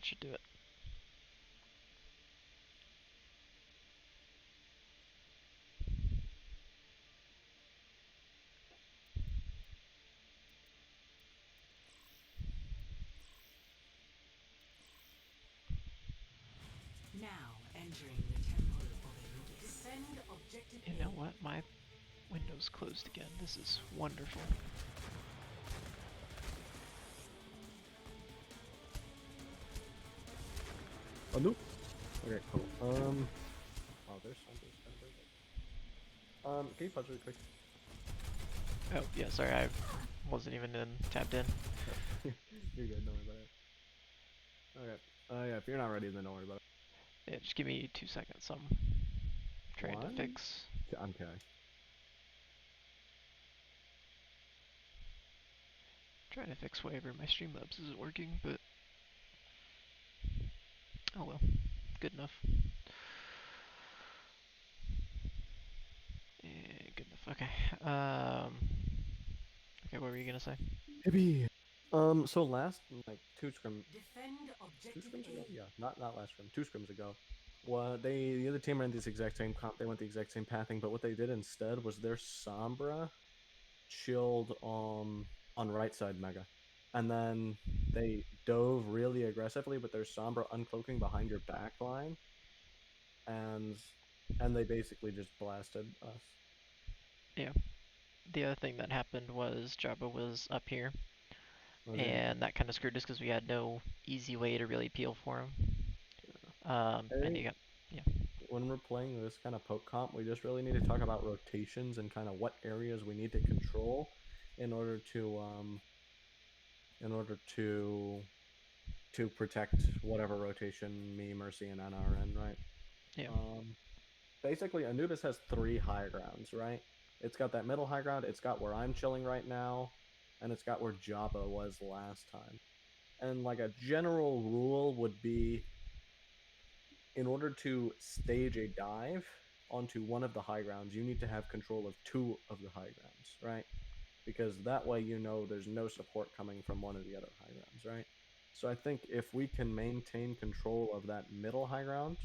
That should do it. Now entering the temple of Anubis. Defend objective You know what? My window's closed again. This is wonderful. Oh, nope. Okay, cool. Oh, there's something. Can you pause really quick? Oh, yeah, sorry, I wasn't even tapped in. You're good, don't worry about it. Okay. Yeah, if you're not ready, then don't worry about it. Yeah, just give me 2 seconds. I'm trying to fix. I'm kidding. Trying to fix whatever my Streamlabs isn't working, but oh well, good enough. Good enough. Okay. Okay, what were you gonna say? Maybe. So last like two scrims ago, yeah, not last scrim, two scrims ago. Well, the other team ran this exact same comp. They went the exact same pathing, but what they did instead was their Sombra chilled on right side Mega, and then they dove really aggressively with their Sombra uncloaking behind your back line, and they basically just blasted us. Yeah. The other thing that happened was Jabba was up here, Okay. and that kind of screwed us because we had no easy way to really peel for him. And you got, yeah. When we're playing this kind of poke comp, we just really need to talk about rotations and kind of what areas we need to control in order to protect whatever rotation me, Mercy, and Anna are in, right? Yeah. Basically, Anubis has three high grounds, right? It's got that middle high ground, it's got where I'm chilling right now, and it's got where Jabba was last time. And like a general rule would be, in order to stage a dive onto one of the high grounds, you need to have control of two of the high grounds, right? Because that way you know there's no support coming from one of the other high grounds, right? So I think if we can maintain control of that middle high ground,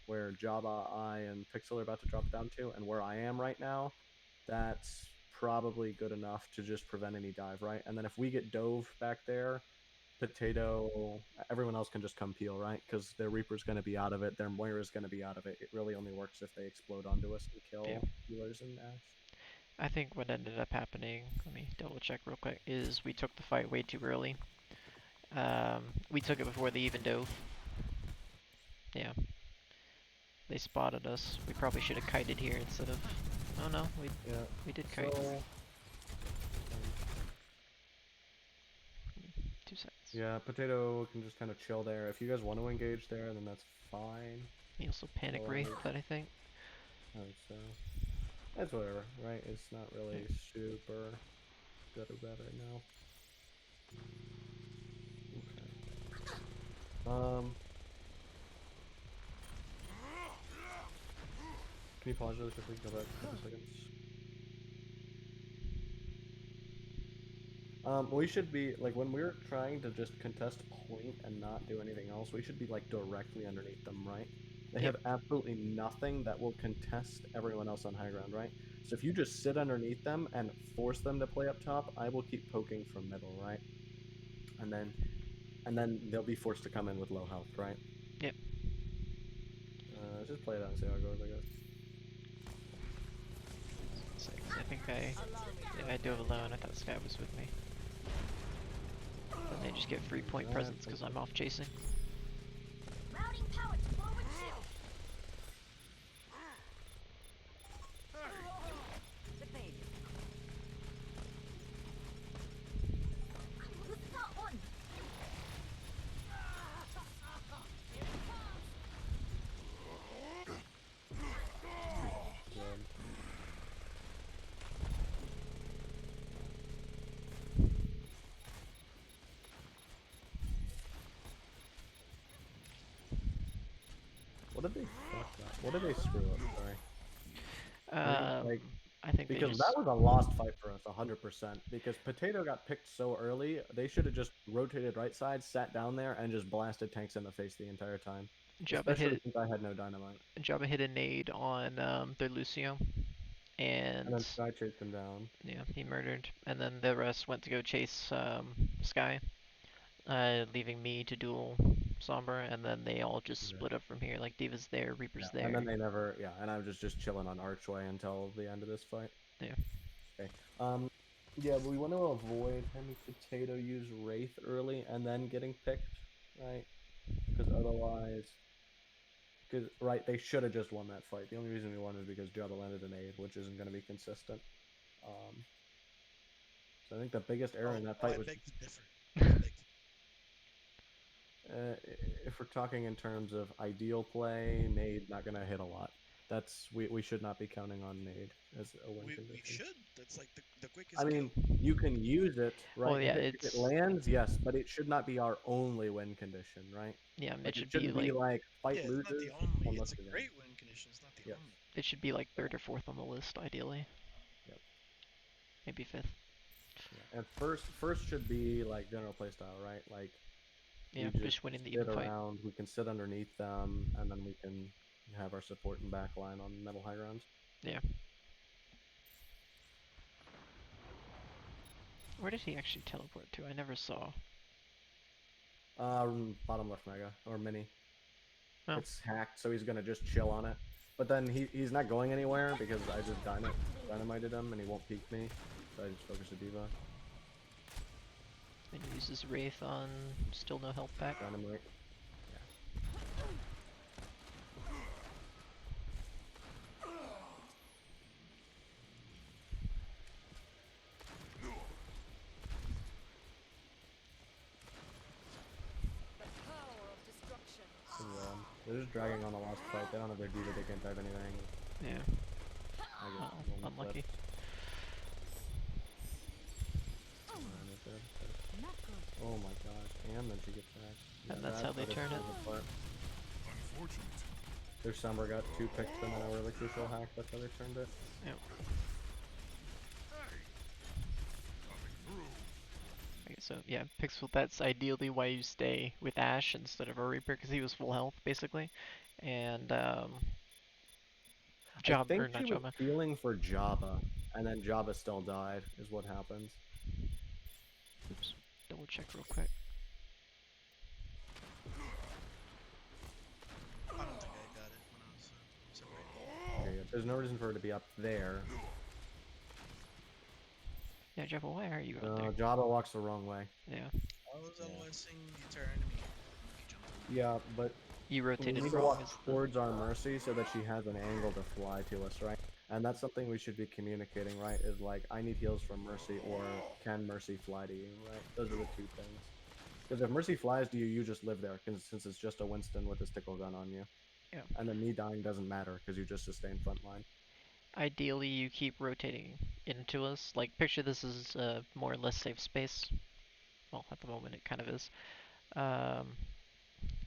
where Jabba, I, and Pixel are about to drop down to, and where I am right now, that's probably good enough to just prevent any dive, right? And then if we get dove back there, Potato, everyone else can just come peel, right? Because their Reaper's going to be out of it, their Moira's going to be out of it. It really only works if they explode onto us and Yeah. kill healers and Ash. I think what ended up happening, let me double check real quick, is we took the fight way too early. We took it before they even dove. Yeah. They spotted us. We probably should have kited here instead of. Oh no, we did kite. So, 2 seconds. yeah, Potato can just kind of chill there. If you guys want to engage there, then that's fine. He also panic wraith that I think. I think so. That's whatever, right? It's not really super good or bad right now. Okay. Can you pause really quickly? Go back a couple seconds. We should be like, when we're trying to just contest point and not do anything else, we should be like directly underneath them, right? They have absolutely nothing that will contest everyone else on high ground, right? So if you just sit underneath them and force them to play up top, I will keep poking from middle, right? And then they'll be forced to come in with low health, right? Yep. Just play it out and see how it goes, I guess. I think I dove alone. I thought Sky was with me. And they just get free point presence because I'm off chasing. Routing power to forward shield. Who's that one? What did they fuck up? What did they screw up? Sorry. Um, Like, I think they Because just that was a lost fight for us, 100%. Because Potato got picked so early, they should have just rotated right side, sat down there, and just blasted tanks in the face the entire time. Jabba Especially hit since I had no dynamite. Jabba hit a nade on their Lucio, And and then Sky chased him down. yeah, he murdered. And then the rest went to go chase Sky, leaving me to duel Sombra, and then they all just Yeah. split up from here. Like Diva's there, Reaper's Yeah. And then there. they never, yeah. And I was just chilling on Archway until the end of this fight. Yeah. Okay. Yeah, but we want to avoid having Potato use Wraith early and then getting picked, right? Because otherwise, because right, they should have just won that fight. The only reason we won is because Jabba landed an aid, which isn't going to be consistent. So I think the biggest error in that fight I was beg to differ. I beg if we're talking in terms of ideal play, Nade not going to hit a lot. That's we should not be counting on Nade as a win we condition. should. That's like the quickest I kill. mean, you can use it, right? Well, yeah, if it it's lands, yes, but it should not be our only win condition, right? yeah, Like, it it should be shouldn't be like like fight Yeah, it's not loses the only. unless It's a we win. great win condition. It's not the Yes. only. it should be like third or fourth on the list, ideally. Yep. Maybe fifth. Yeah. And first should be like general playstyle, right? Like Yeah, we just winning the sit even fight. around, we can sit underneath them, and then we can have our support and backline on metal high grounds. Yeah. Where did he actually teleport to? I never saw. Bottom left mega or mini. Oh. It's hacked, so he's gonna just chill on it. But then he's not going anywhere because I just dynamited him and he won't peek me. So I just focus the diva. And he uses Wraith on still no health back. Dynamite. And, they're just dragging on the last fight. They don't have their diva, they can't dive anything. Yeah. I get Oh, one unlucky. clip. And it's dead. Oh my gosh. And then she gets back. And that's how they what turn it. apart. Their Summer got 2 picks and then a really crucial hack. That's how they turned it. Yep. Okay, so yeah, Pixel, that's ideally why you stay with Ash instead of a Reaper, because he was full health, basically. And, I Job, think or not she was Jabba. feeling for Jabba, and then Jabba still died, is what happens. Oops, double check real quick. I don't think I got it when I was separated. Okay, yeah, there's no reason for her to be up there. Yeah, Jabba, why are you out there? Jabba walks the wrong way. Yeah, I was Yeah. LOSing the entire enemy. He jumped in. Yeah, but you we rotated need to wrong. walk Is the... towards our Mercy so that she has an angle to fly to us, right? And that's something we should be communicating, right? Is like, I need heals from Mercy, or can Mercy fly to you, right? Those are the 2 things. Because if Mercy flies to you, you just live there, since it's just a Winston with a stickle gun on you. Yeah. And then me dying doesn't matter, because you just sustain frontline. Ideally, you keep rotating into us. Like, picture this as a more or less safe space. Well, at the moment, it kind of is.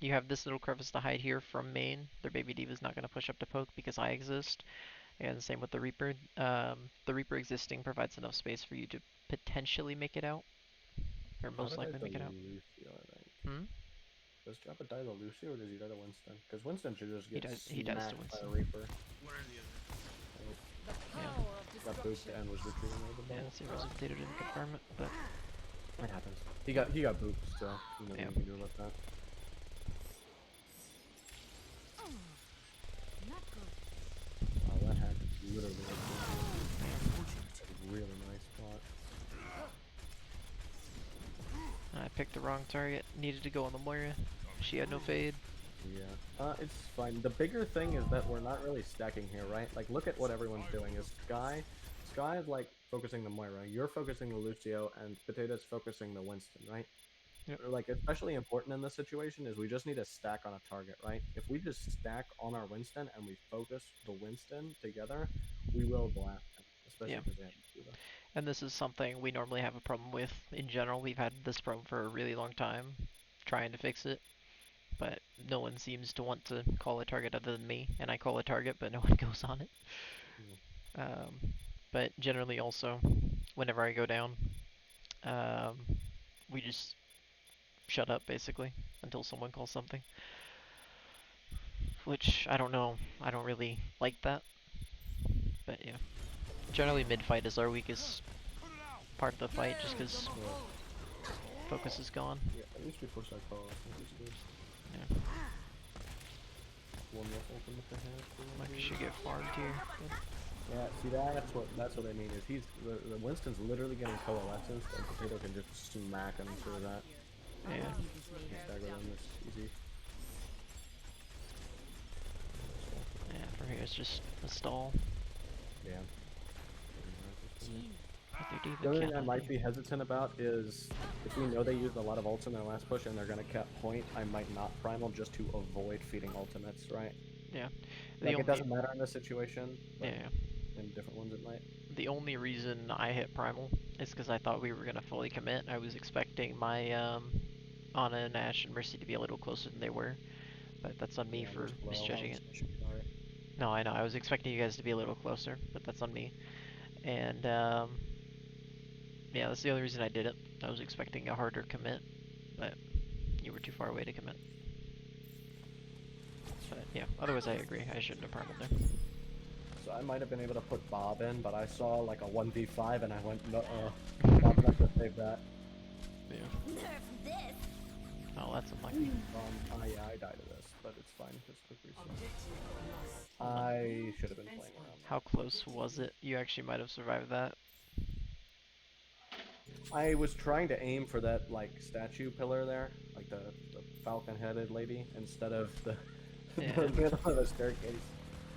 You have this little crevice to hide here from main. Their baby diva's not going to push up to poke because I exist. And same with the Reaper. The Reaper existing provides enough space for you to potentially make it out. Or How most did I likely make it die out. to Lucio, I think? Hmm? Does Jabba die to Lucio, or does he die to Winston? Because Winston should just He get he dies to smacked by Winston. a Reaper. One or the other. Got booped and was retreating over the Yeah, ball. Zero's updated didn't confirm it, but It happens. He got booped, so nothing Yeah. we can do about that. Oh, that hack is literally a really nice spot. I picked the wrong target. Needed to go on the Moira. She had no fade. Yeah. It's fine. The bigger thing is that we're not really stacking here, right? Like, look at what everyone's doing. Is Sky is like focusing the Moira. You're focusing the Lucio, and Potato's focusing the Winston, right? Yep. Like, especially important in this situation is we just need to stack on a target, right? If we just stack on our Winston and we focus the Winston together, we will blast him, especially Yeah. because they have Diva. And this is something we normally have a problem with in general. We've had this problem for a really long time, trying to fix it. But no one seems to want to call a target other than me, and I call a target, but no one goes on it. But generally also, whenever I go down, um, we just shut up basically until someone calls something. Which I don't know. I don't really like that. But yeah. Generally mid fight is our weakest part of the fight just because focus is gone. Yeah, at least before Psycho, I think he's good. Yeah. One less ultimate to have. for one Like, dude. should get farmed here. But Yeah, see that's what I mean is the Winston's literally getting coalescence and Potato can just smack him through that. yeah. And stagger them this easy. Yeah, from here it's just a stall. Yeah. But they're The even only thing I can't might let be hesitant about is if we know they used a lot of ults in their last push and they're gonna cap point, I might not primal just to avoid feeding ultimates, right? Yeah. Like it doesn't matter in this situation, but Yeah. in different ones it might. The only reason I hit primal is because I thought we were gonna fully commit. I was expecting my Ana, Nash, and Mercy to be a little closer than they were, but that's on me Yeah, for we're slow. misjudging it. Sorry. No, I know. I was expecting you guys to be a little closer, but that's on me. And yeah, that's the only reason I did it. I was expecting a harder commit, but you were too far away to commit. But yeah, otherwise I agree. I shouldn't have primaled there. So I might have been able to put Bob in, but I saw like a 1v5 and I went, no, Bob's not gonna save that. Yeah. Nerf this. Oh, that's unlucky. Yeah, I died to this, but it's fine. Just quick reset. Objective lost. I should have been playing around. How close was it? You actually might have survived that. I was trying to aim for that like statue pillar there, like the falcon-headed lady, instead of the Yeah. the middle of the staircase.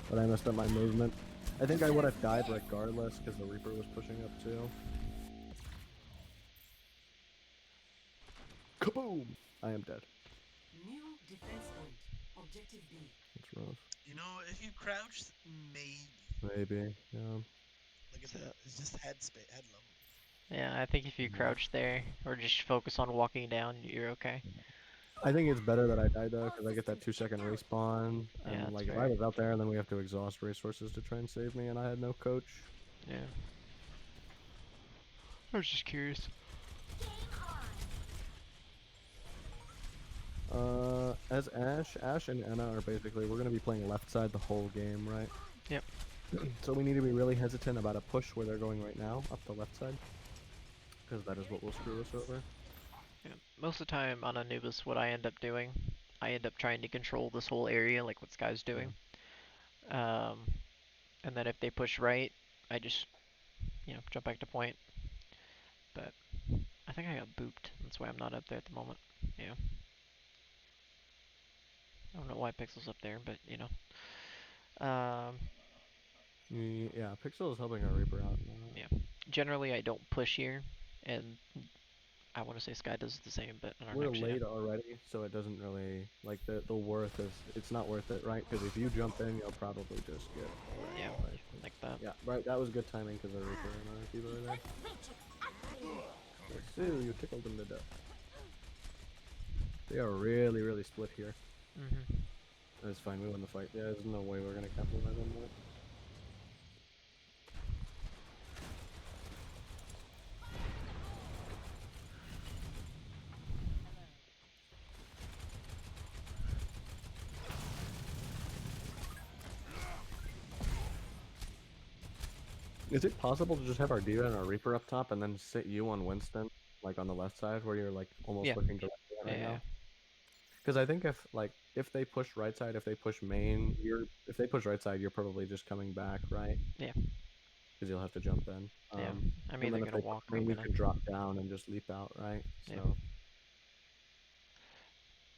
But I messed up my movement. I think I would have died regardless because the Reaper was pushing up too. Kaboom! I am dead. New defense point. Objective B. That's rough. You know, if you crouch, maybe. Maybe, yeah. Look at that. It's just head level. Yeah, I think if you crouch there, or just focus on walking down, you're okay. I think it's better that I died though, because I get that 2-second respawn. Yeah, And that's like if fair. I was out there, then we have to exhaust resources to try and save me, and I had no coach. Yeah. I was just curious. As Ash and Anna are basically, we're gonna be playing left side the whole game, right? Yep. So we need to be really hesitant about a push where they're going right now, up the left side. Because that is what will screw us over. Yeah. Most of the time on Anubis, what I end up doing, I end up trying to control this whole area, like what Sky's doing. And then if they push right, I just, jump back to point. But I think I got booped. That's why I'm not up there at the moment. Yeah. I don't know why Pixel's up there, but Yeah, Pixel is helping our Reaper out. yeah. Generally, I don't push here, and I want to say Sky does the same, but I don't We're actually. late already, so it doesn't really, like, the worth is, it's not worth it, right? Because if you jump in, you'll probably just get Yeah, right. like that. Yeah, right, that was good timing because the Reaper and our people are there. Sue, you tickled them to death. They are really, really split here. Mm-hmm. That's fine, we won the fight. Yeah, there's no way we're gonna capitalize on that. Is it possible to just have our D.Va and our Reaper up top and then sit you on Winston, like on the left side where you're like almost Yeah. looking directly at right Yeah. now? Because I think if they push right side, if they push main, if they push right side, you're probably just coming back, right? Yeah. Because you'll have to jump in. Yeah. I'm and either then if gonna they push walk or main, I'm you gonna. can drop down and just leap out, right? Yeah. So.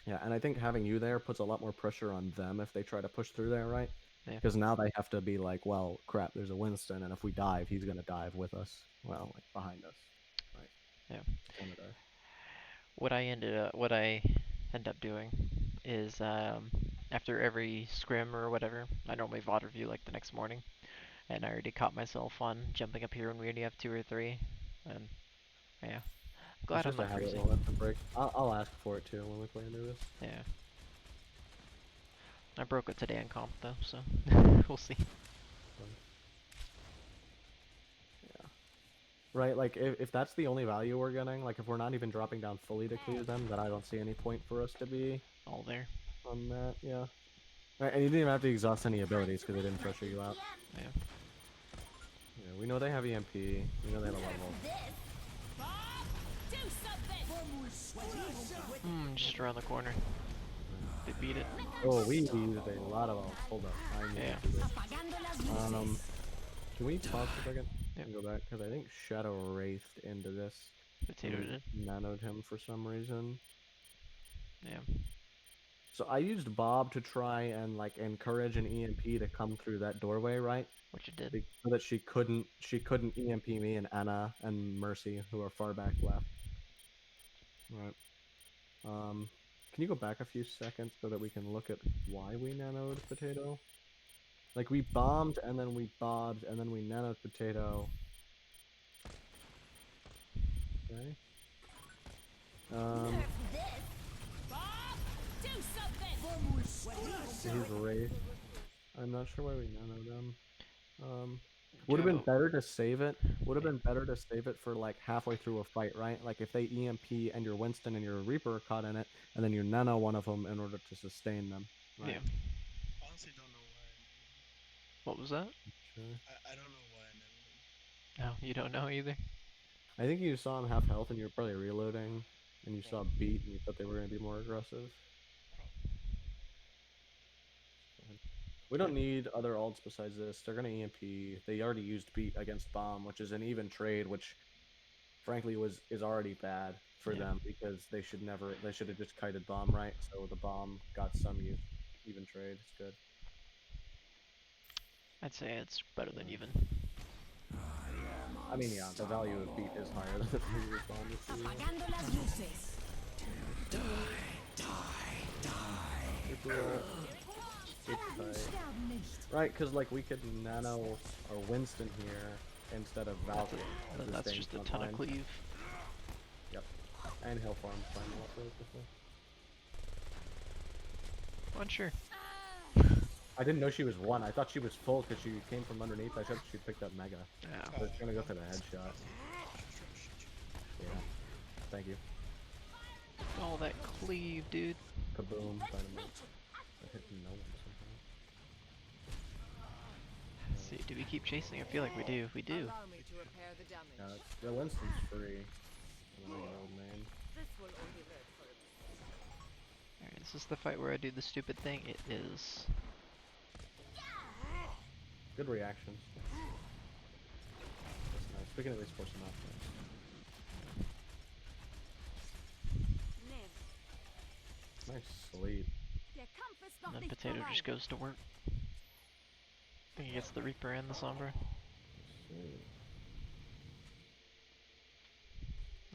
Yeah, and I think having you there puts a lot more pressure on them if they try to push through there, right? Yeah. Because now they have to be like, well, crap, there's a Winston, and if we dive, he's gonna dive with us. Well, like behind us, right? Yeah. Gonna dive. What I end up doing is after every scrim or whatever, I normally VOD review like the next morning, and I already caught myself on jumping up here when we only have 2 or 3, and yeah, I'm glad It's I'm just a not habit freezing. we'll have to break. I'll ask for it too when we play into this. Yeah. I broke it today in comp though, so we'll see. right? Like, if that's the only value we're getting, like, if we're not even dropping down fully to clear them, then I don't see any point for us to be All there. on that, yeah. Right, and you didn't even have to exhaust any abilities because they didn't pressure you out. Yeah. Yeah, we know they have EMP. We know they have a lot of ult. Just around the corner. They beat it. Oh, we used a lot of ult. Hold up. I need Yeah. to do this. Apagando las luces. Can we pause for a second Yep. and go back? Because I think Shadow raced into this. Potato and did. Nanoed him for some reason. Yeah. So I used Bob to try and like encourage an EMP to come through that doorway, right? What you did. So that she couldn't EMP me and Anna and Mercy, who are far back left. Right. Can you go back a few seconds so that we can look at why we nanoed Potato? Like we bombed and then we bobbed and then we nanoed Potato. Okay. He's Wraith. I'm not sure why we nanoed him. Would have been Go. better to save it. Would have been better to save it for like halfway through a fight, right? Like if they EMP and your Winston and your Reaper are caught in it, and then you nano one of them in order to sustain them. Right? Yeah. Honestly, don't know why. What was that? Sure. I don't know why I never. No, you don't know either. I think you saw him half health and you were probably reloading, and you saw beat and you thought they were going to be more aggressive. We don't need other ults besides this. They're going to EMP. They already used beat against bomb, which is an even trade, which frankly is already bad for Yeah. them because they should have just kited bomb, right? So the bomb got some use. Even trade. It's good. I'd say it's better than even. I mean, yeah, the value of beat is higher than the previous bomb. If you will. Apagando las luces. It's tight. Right, because like we could nano our Winston here instead of Valkyrie. Then that's staying just a front ton line. of cleave. Yep. And he'll farm final up really quickly. Unsure. I didn't know she was one. I thought she was full because she came from underneath. I thought she picked up Mega. Yeah. I was gonna go for the headshot. Yeah. Thank you. All that cleave, dude. Kaboom. Dynamite. I hit no one somehow. Let's see, do we keep chasing? I feel like we do. We do. Allow me to repair the damage. Yeah, Winston's free. I don't know your old man. This will only hurt for a bit. Alright, is this the fight where I do the stupid thing? It is. Good reactions. That's nice. We can at least force him off. Nice sleep. Der Kampf ist And noch then nicht Potato vorbei. just goes to work. I think he gets the Reaper and the Sombra.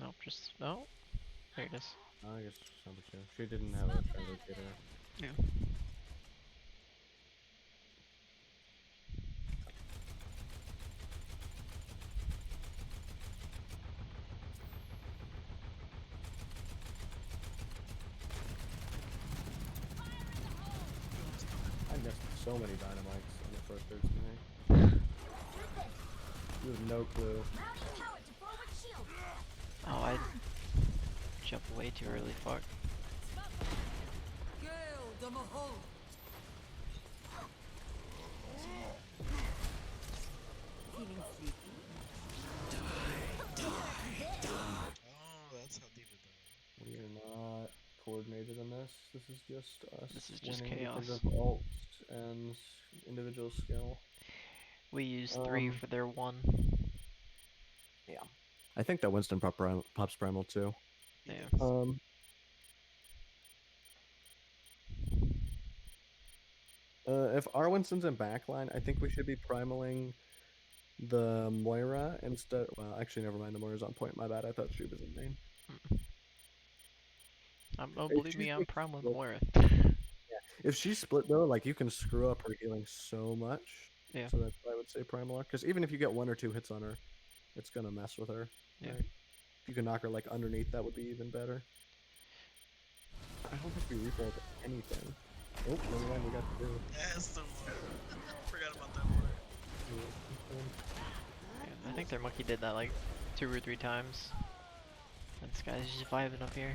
Nope, just. No? There it is. I guess number two. She didn't have a translator. Yeah. I missed so many dynamites on the first third tonight. You have no clue. Mounting power to forward shield. Oh, I jumped way too early. Fuck. Gale the Mahal. Feeling sleepy? Oh, that's how deep it goes. We are not coordinated in this. This is just us. This is just winning because chaos. of ults and individual skill. We use 3 Um, for their 1. Yeah. I think that Winston pops primal too. Yeah. If our Winston's in backline, I think we should be primaling the Moira instead. Well, actually, never mind. The Moira's on point. My bad. I thought she was in main. Oh, Hey, believe me, she's I'm like prime with split. Moira. If she's split though, like you can screw up her healing so much. Yeah. So that's why I would say primal. Because even if you get 1 or 2 hits on her, it's gonna mess with her. Yeah. Right? If you can knock her like underneath, that would be even better. I don't think we rerolled anything. Oh, never mind. We got to do. That's the one. Forgot about that part. Yeah, I think their monkey did that like 2 or 3 times. And this guy's just vibing up here.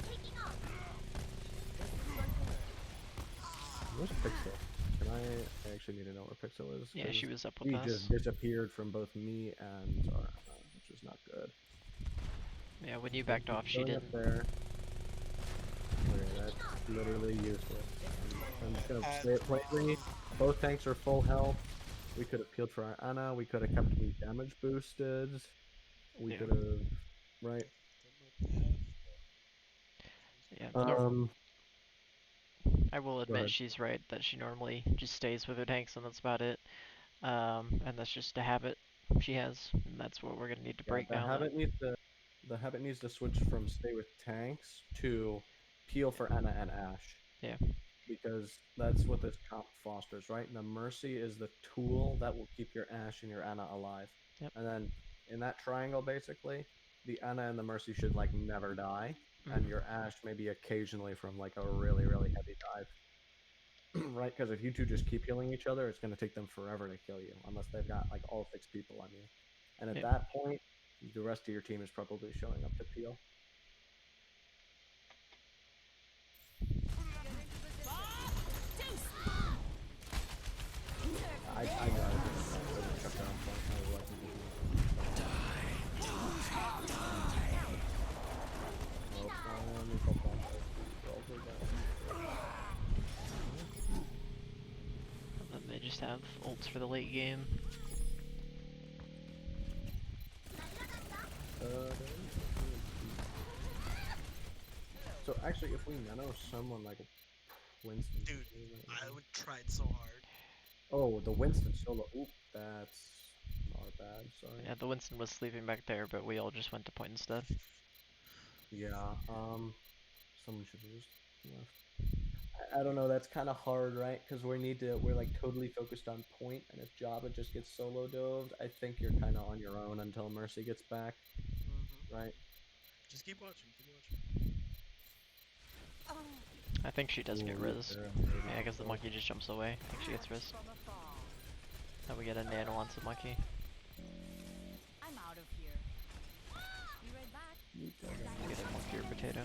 Taking off. Where's Pixel? Can I actually need to know where Pixel is? Yeah, 'cause she was up with he us. just disappeared from both me and Zarana, which is not good. Yeah, when you backed off, she Going up didn't. there. Okay, that's literally useless. I'm just gonna say it plainly. Both tanks are full health. We could have peeled for our Ana. We could have kept me damage boosted. We Yeah. could have, right? Yeah, Um, I will go admit ahead. she's right that she normally just stays with her tanks and that's about it. And that's just a habit she has, and that's what we're gonna need to Yeah, break now. the habit needs to switch from stay with tanks to peel for Ana and Ash. Yeah. Because that's what this comp fosters, right? The Mercy is the tool that will keep your Ash and your Ana alive. Yep. And then in that triangle, basically, the Ana and the Mercy should like never die, and your Ash maybe occasionally from like a really really heavy dive, right? Because if you two just keep healing each other, it's going to take them forever to kill you, unless they've got like all 6 people on you. And at Yep. that point, the rest of your team is probably showing up to peel. I know I didn't chuck that on point. I was like, well, let me pop on And then they just have ults for the late game. So actually, if we nano someone like Winston, Dude, I would tried so hard. oh, the Winston solo. Oop, that's not bad. Sorry. Yeah, the Winston was sleeping back there, but we all just went to point instead. Yeah. Someone should have just left. I don't know. That's kind of hard, right? Because we're like totally focused on point, and if Jabba just gets solo doved, I think you're kind of on your own until Mercy gets back, right? Just keep watching, keep watching. I think she does get Ooh, res. there, Yeah, because the monkey just jumps away. I think she gets res. Now we get a nano onto the monkey. I'm out of here. Be right back. We get a monkey or potato.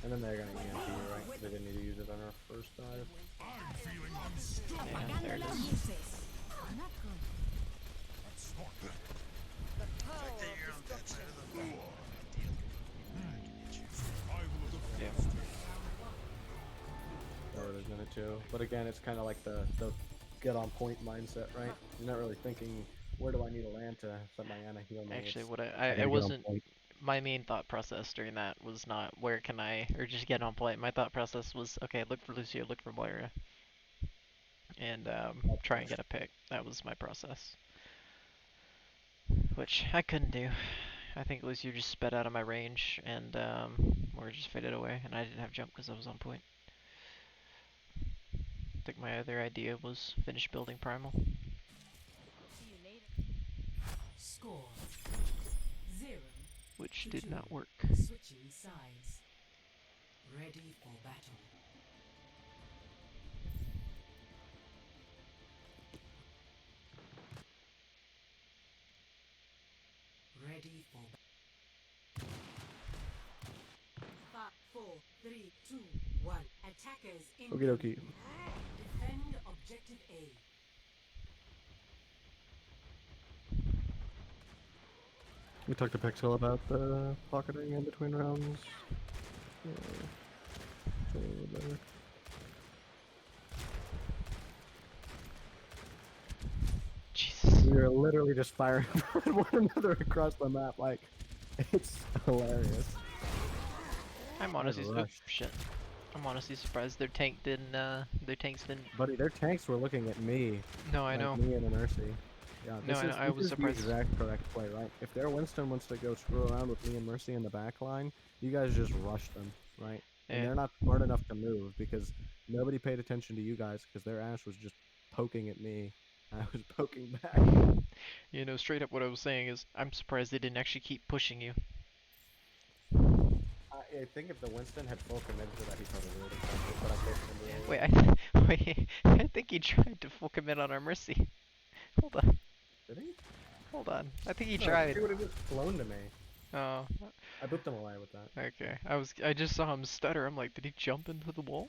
And then they're gonna EMP, right? They didn't need to use it on our first dive. Yeah, there it is. Not good. The fact that you're on that side of the field, deal. I can hit you. Yeah. Or there's minute two. But again, it's kind of like the get on point mindset, right? You're not really thinking, where do I need to land to let my Ana heal me? Actually, It's, what I it gotta get on wasn't. point. My main thought process during that was not where can I, or just get on point. My thought process was, okay, look for Lucio, look for Moira. And try and get a pick. That was my process. Which I couldn't do. I think Lucio just sped out of my range, and Moira just faded away, and I didn't have jump because I was on point. I think my other idea was finish building Primal. See you later. Score 0. Which did not work. Switching sides. Ready for battle. Ready for battle. 5, 4, 3, 2, 1. Attackers in. Okie dokie. Defend objective A. We talked to Pixel about the pocketing in between rounds. Yeah. So whatever. Jesus. We were literally just firing at one another across the map, like, it's hilarious. I'm honestly, oh, rushed. shit. I'm honestly surprised their tanks didn't. Buddy, their tanks were looking at me. No, I like know. Me and a Mercy. Yeah, No, I was this is surprised. the exact correct play, right? If their Winston wants to go screw around with me and Mercy in the back line, you guys just rush them, right? And Yeah. they're not smart enough to move because nobody paid attention to you guys because their Ash was just poking at me. I was poking back. You know, straight up what I was saying is, I'm surprised they didn't actually keep pushing you. I think if the Winston had full commit to that, he probably would have. But I forced him to roll Wait, it. wait, I think he tried to full commit on our Mercy. Hold on, Did he? hold on. I think he No, tried. he would have just flown to me. Oh, I booped him away with that. okay. I just saw him stutter. I'm like, did he jump into the wall?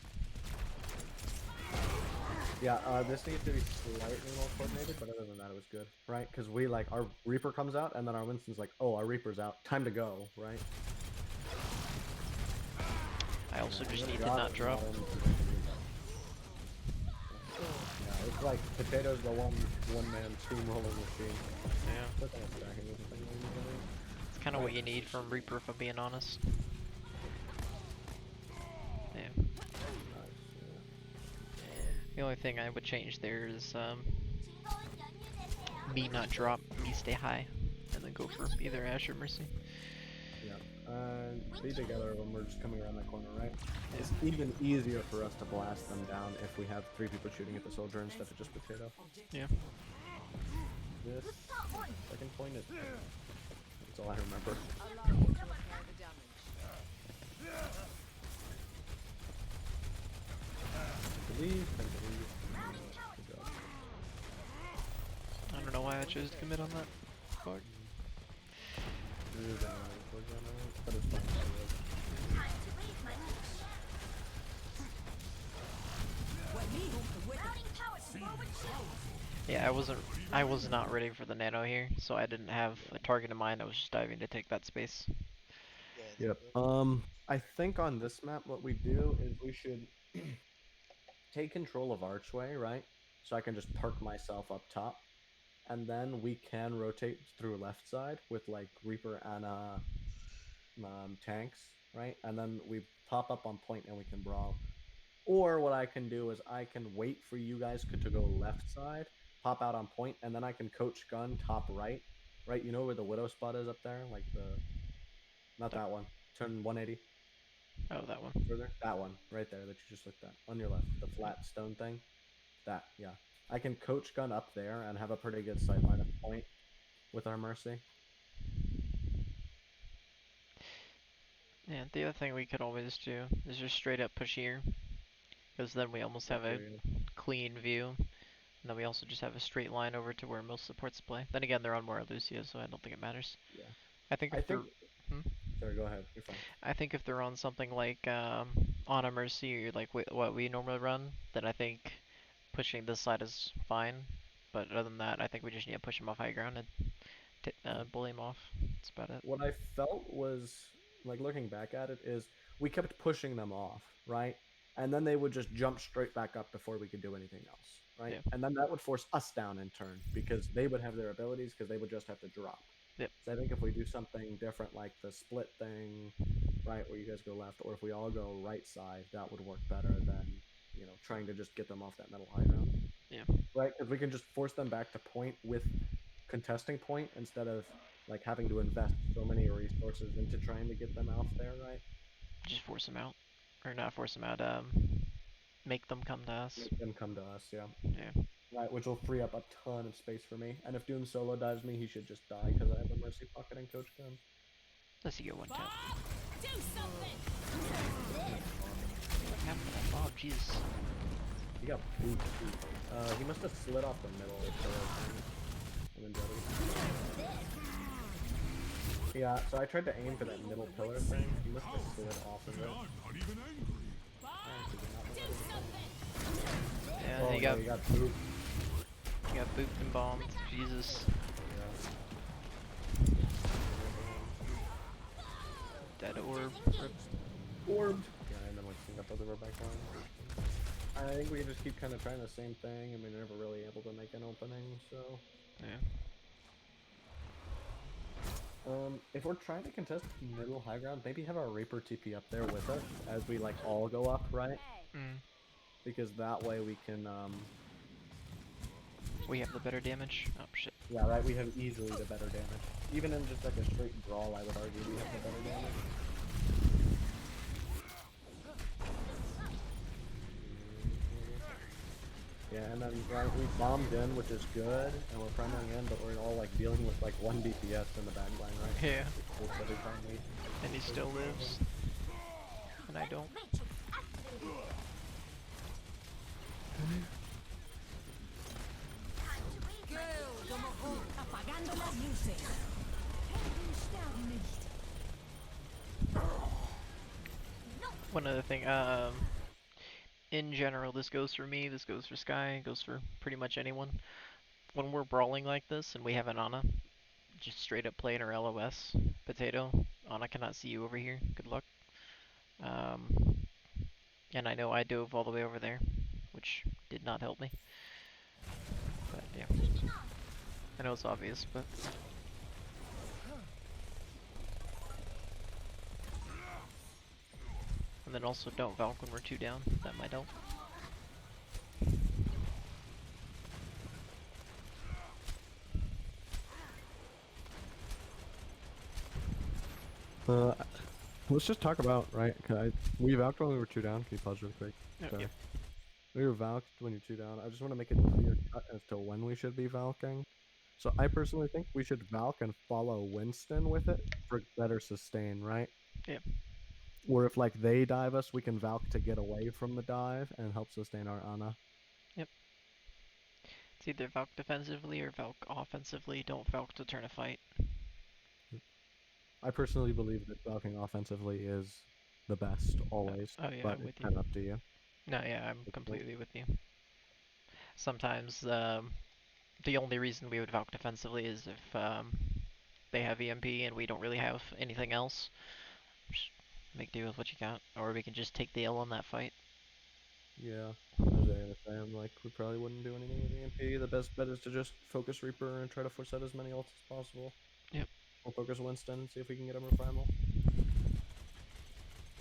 Yeah, this needs to be slightly more coordinated, but other than that, it was good, right? Because we like our Reaper comes out, and then our Winston's like, "Oh, our Reaper's out. Time to go," right? I also Yeah, just the need to job not is drop. on- Yeah, it's like Potato's the one-man steamrolling machine. Yeah, But that's stacking with the thing usually. it's kind of what you need from Reaper, if I'm being honest. Yeah. Nice, The only thing I would change there is me not drop, me stay high, and then go for either Ash or Mercy. yeah. Be together when we're just coming around that corner, right? It's even easier for us to blast them down if we have 3 people shooting at the soldier instead of just Potato. Yeah. This second point is... That's all I remember. Allow me to repair the damage. Believe and believe. Good job. I don't know why I chose to commit on that. Fuck. Really towards that now, but it's fine. Yeah, I was not ready for the nano here, so I didn't have a target in mind. I was just diving to take that space. Yeah, Yep. I think on this map, what we do is we should take control of Archway, right? So I can just park myself up top, and then we can rotate through left side with like Reaper and tanks, right? And then we pop up on point and we can brawl. Or what I can do is I can wait for you guys to go left side, pop out on point, and then I can coach gun top right, right? You know where the widow spot is up there, like the not that one. Turn 180 Oh, that one. further. That one right there that you just looked at on your left, the flat stone thing. That yeah, I can coach gun up there and have a pretty good sight line of point with our Mercy. Yeah, the other thing we could always do is just straight up push here, because then we almost have a clean view. And then we also just have a straight line over to where most supports play. Then again, they're on more Lucia, so I don't think it matters. Yeah. I think I if they're think. Sorry, go ahead. You're fine. I think if they're on something like on a Mercy or like what we normally run, then I think pushing this side is fine. But other than that, I think we just need to push them off high ground and bully them off. That's about it. What I felt was like looking back at it is we kept pushing them off, right? And then they would just jump straight back up before we could do anything else, right? Yeah. And then that would force us down in turn because they would have their abilities because they would just have to drop. Yep. So I think if we do something different like the split thing, right, where you guys go left, or if we all go right side, that would work better than, you know, trying to just get them off that middle high ground. Yeah. Right? Because we can just force them back to point with contesting point instead of like having to invest so many resources into trying to get them out there, right? Just force them out, or not force them out. Make them come to us. Make them come to us, yeah. Yeah. Right, which will free up a ton of space for me. And if Doom solo dives me, he should just die because I have a Mercy Pocket and Coach Gun. Let's see, get one tap. Do something! What happened to that Bob? Jesus. He got booped. He must have slid off the middle pillar thing. And then Jody. Yeah, so I tried to aim for that middle pillar thing. He must have slid off of it. Yeah, Oh, he no, got he got booped. booped and bombed. Jesus. Yeah. Dead orb. Orbed. Yeah, and then like clean up other back line. I think we just keep kind of trying the same thing, and we're never really able to make an opening. So, Yeah. if we're trying to contest middle high ground, maybe have our Reaper TP up there with us as we like all go up, right? Mm. Because that way we can We have the better damage. Oh shit. Yeah, right. We have easily the better damage. Even in just like a straight brawl, I would argue we have the better damage. Yeah, and then right, we bombed in, which is good, and we're priming in, but we're all like dealing with like 1 DPS in the back line, right? Yeah. It's every time we. And he still lives. And I don't. Apagando las luces. Helden sterben nicht. One other thing, in general, this goes for me, this goes for Sky, goes for pretty much anyone. When we're brawling like this and we have an Ana, just straight up play in our LOS. Potato, Ana cannot see you over here. Good luck. And I know I dove all the way over there, which did not help me. But yeah. I know it's obvious, but... And then also don't Valk when we're 2 down, that might help. Let's just talk about, right? We valked when we were 2 down. Can you pause real quick? Yep, Sorry. yep. We were valked when you're 2 down. I just want to make it clear cut as to when we should be valking. So I personally think we should valk and follow Winston with it for better sustain, right? Yep. Or if like they dive us, we can valk to get away from the dive and help sustain our Ana. It's either Valk defensively or Valk offensively. Don't Valk to turn a fight. I personally believe that valking offensively is the best always, Oh yeah, but I'm with it's you. kind of up to you. No, yeah, I'm Good point. completely with you. Sometimes the only reason we would Valk defensively is if they have EMP and we don't really have anything else. Just make do with what you got, or we can just take the L on that fight. Yeah, as I understand, like we probably wouldn't do anything with EMP. The best bet is to just focus Reaper and try to force out as many ults as possible. Yep. We'll focus Winston and see if we can get him a primal.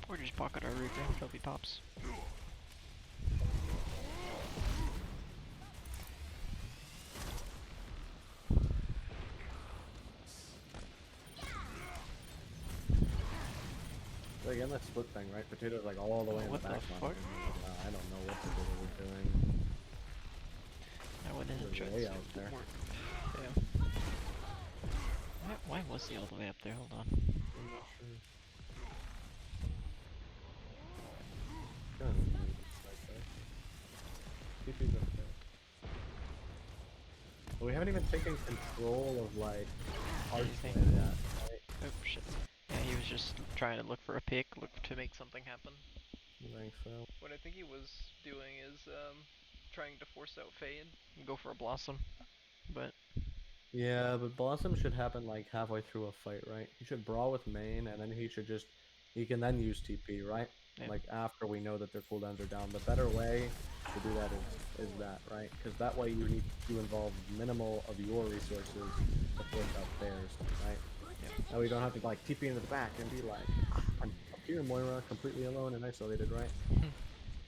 Or just pocket our Reaper until he pops. So again, that split thing, right? Potato's like all the way in What the the back line. fuck? I don't know what Potato was doing. I went in and He was tried to way see out if it there. worked. Yeah. Why was he all the way up there? Hold on. I'm not sure. Kinda neat, right there. TP's up there. But we haven't even taken control of like Anything. Archway yet, right? Oh shit. Yeah, he was just trying to look for a pick, look to make something happen. I think so. What I think he was doing is trying to force out Fade and go for a Blossom. But Yeah, but Blossom should happen like halfway through a fight, right? He should brawl with main, and then he can then use TP, right? Yeah. Like after we know that their cooldowns are down. The better way to do that is that, right? Because that way you need to involve minimal of your resources to force out theirs, right? Now we don't have to like TP into the back and be like, I'm up here, Moira, completely alone and isolated, right?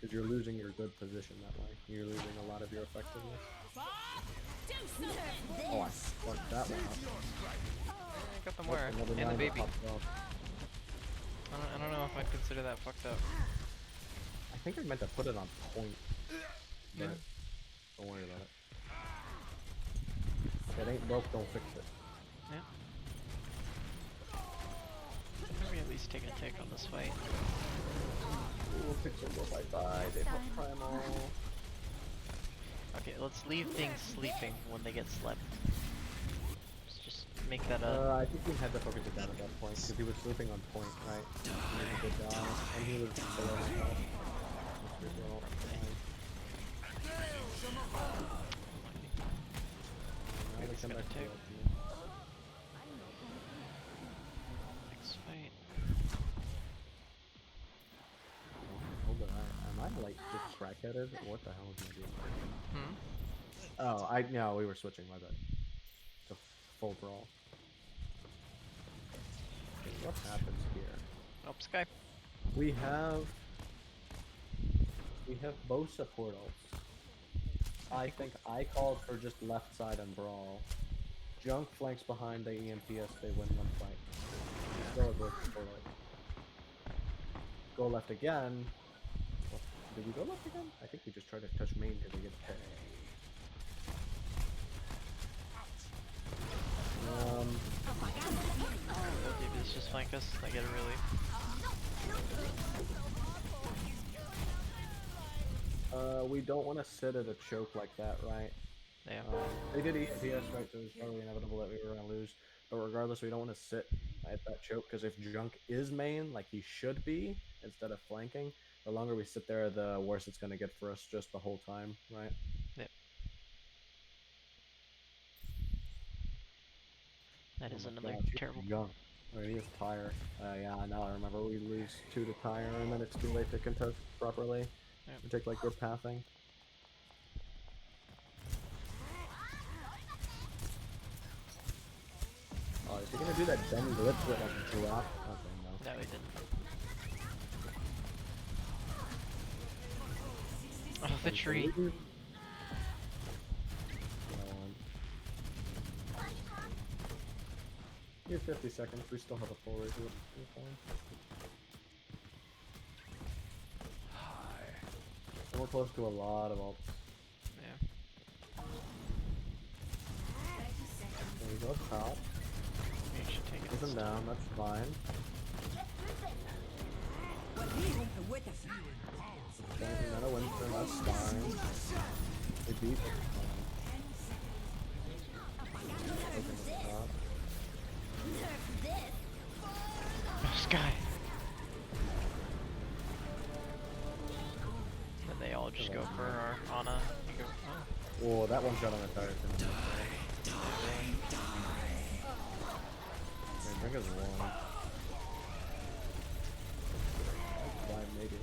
Because you're losing your good position that way. You're losing a lot of your effectiveness. Oh, I fucked that one up. I got the Oh, Moira another and the nine baby. popped off. I don't know if I'd consider that fucked up. I think I meant to put it on point. Yeah. But don't worry about it. If it ain't broke, don't fix it. Yeah. Maybe at least take a tick on this fight. Ooh, pixel go bye-bye. They put primal. Okay, let's leave things sleeping when they get slept. Just make that a... I think we had to focus it down at that point, because he was sleeping on point, right? He was a good guy, and he was below himself. Which we were all fine. Now we It's come gonna back to take. the Next fight. Hold on, am I like just crackheaded? What the hell is my deal? Hmm? Oh, no, we were switching, my bad. To full brawl. Okay, what happens here? Oh, Sky. We have both support ults. I think I called for just left side and brawl. Junk flanks behind the EMPS, they win one fight. Still a good bullet. Go left again. Oh, did we go left again? I think we just tried to touch main till we get hit. Maybe it's just flank us. I get a relief. We don't want to sit at a choke like that, right? Yeah. They did EMPS, right? So it was probably inevitable that we were going to lose. But regardless, we don't want to sit at that choke because if Junk is main, like he should be, instead of flanking, the longer we sit there, the worse it's going to get for us just the whole time, right? Yep. That Oh is my another gosh, he's terrible. Junk. Oh, he is Tire. Yeah, now I remember we lose 2 to Tire, and then it's too late to contest properly. Yep. We take like good pathing. Oh, is he gonna do that Ben glitch that like drop? Okay, no. No, he didn't. Oh, the tree. You have 50 seconds. We still have a full raise. You're fine. And we're close to a lot of ults. Yeah. There you go, top. You should take it. Take him down, that's fine. Taking out a Winston, that's fine. We beat it. Taking the top. Oh, Sky. And they all just go for our Ana. You go, oh. Oh, that one shot on the tire. I think it's one. Five, maybe.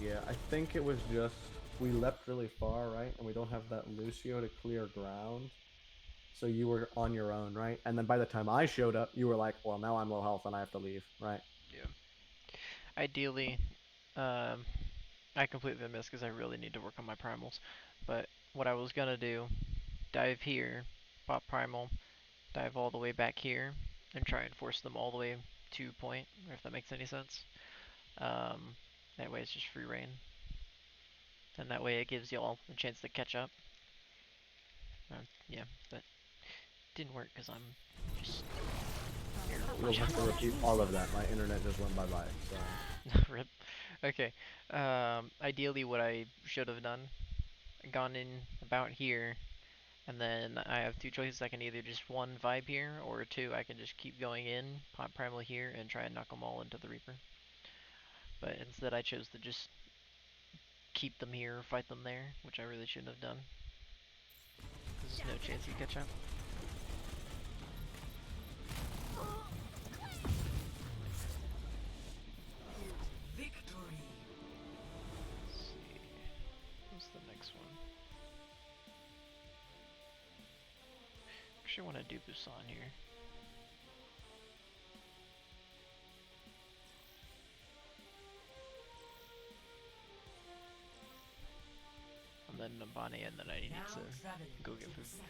Yeah, I think it was just we leapt really far, right? And we don't have that Lucio to clear ground. So you were on your own, right? And then by the time I showed up, you were like, well, now I'm low health and I have to leave, right? Yeah. Ideally, I completely missed because I really need to work on my primals. But what I was gonna do, dive here, pop primal, dive all the way back here, and try and force them all the way to point, if that makes any sense. That way it's just free reign. And that way it gives y'all a chance to catch up. Yeah, but didn't work because I'm just We'll have to repeat all of that. My internet just went bye-bye, so... Rip. Okay. Ideally what I should have done, gone in about here, and then I have two choices. I can either just one vibe here, or two, I can just keep going in, pop primal here, and try and knock them all into the Reaper. But instead I chose to just keep them here, fight them there, which I really shouldn't have done. There's no chance you catch up. Victory. Let's see. What's the next one? Actually, I want to do Busan here. And then Nabani, and then I need Now to traveling go to get food. the south.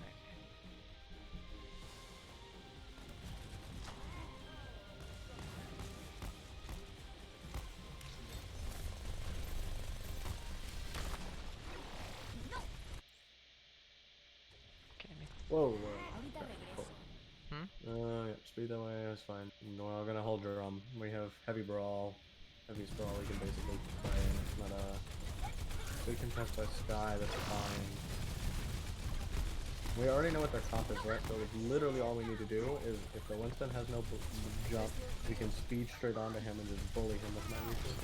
Right. Kidding me? Whoa, Ahorita okay, regreso. cool. Yeah, speed that way, that's fine. No, we're gonna hold drum. We have heavy brawl. Heavy sprawl, we can basically play, and it's not a... We can test by Sky, that's fine. We already know what their comp is, right? So literally all we need to do is, if the Winston has no jump, we can speed straight onto him and just bully him with my reason.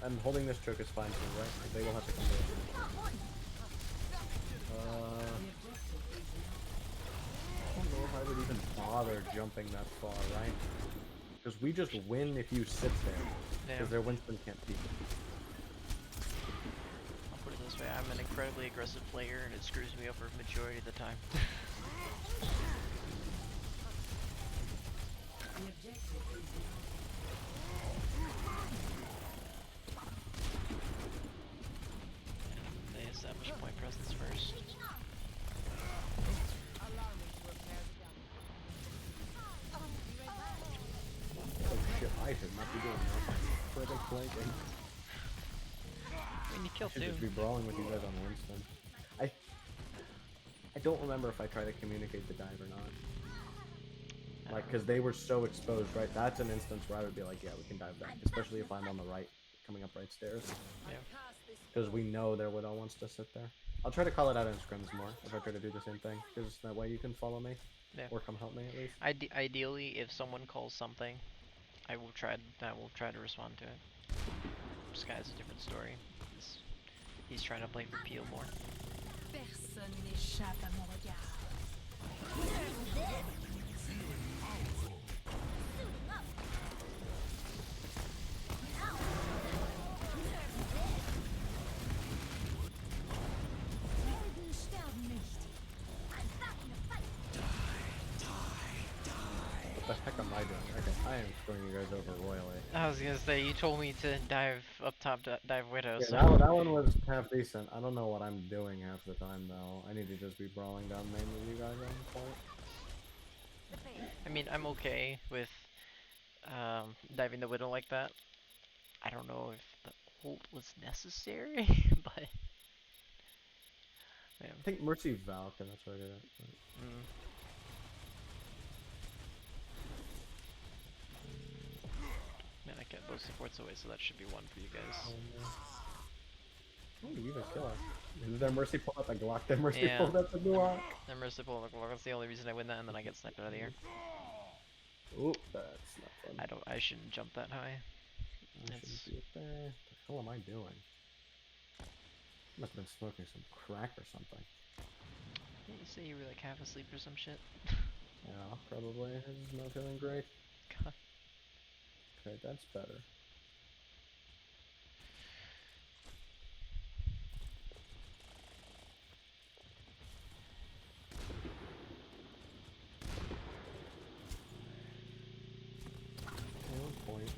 And holding this choke is fine too, right? 'Cause they will have to come in. I don't know if I would even bother jumping that far, right? Because we just win if you sit there. Yeah. Because their Winston can't peek. I'll put it this way, I'm an incredibly aggressive player and it screws me over majority of the time. The objective is establish point presence first. Allow me to repair the damage. Be right back. Oh shit, I should not be doing that. Friggin' flanking. I mean, you killed Should two. just be brawling with you guys on Winston. I don't remember if I tried to communicate the dive or not. Like, cause they were so exposed, right? That's an instance where I would be like, yeah, we can dive that, especially if I'm on the right, coming up right stairs. Yeah. Because we know their widow wants to sit there. I'll try to call it out in scrims more if I try to do the same thing, because that way you can follow me Yeah. or come help me at least. Ideally, if someone calls something, I will try to respond to it. This guy's a different story. He's trying to play for Peel more. Personne n'échappe à mon regard. Helden sterben nicht. What the heck am I doing? Okay, I am screwing you guys over royally. I was gonna say, you told me to dive up top, dive Widow, Yeah, so... that one was half decent. I don't know what I'm doing half the time though. I need to just be brawling down main with you guys on point. I mean, I'm okay with diving the Widow like that. I don't know if the ult was necessary, but... Man. I think Mercy Valk, and that's what I did it. Mm. Man, I kept both supports away, so that should be one for you guys. Oh, you even kill her. Did their Mercy pull out the Glock? Their Mercy Yeah. pulled out the Glock. I'm merciful, that's the only reason I win that, and then I get sniped out of the air. Oop, that's not fun. I shouldn't jump that high. I shouldn't It's... be up there. What the hell am I doing? Must have been smoking some crack or something. Didn't you say you were like half asleep or some shit? Yeah, probably. I'm just not feeling great. God. Okay, that's better. One point.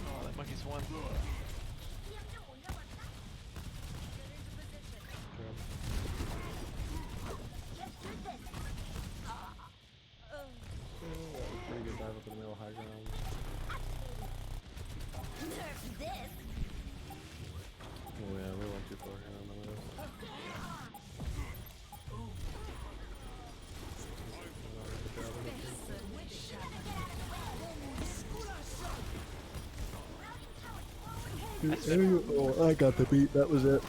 Oh, that monkey's one. Pretty good dive up in the middle high ground. Oh yeah, we went too far here on the list. Oh, I got the beat. That was it.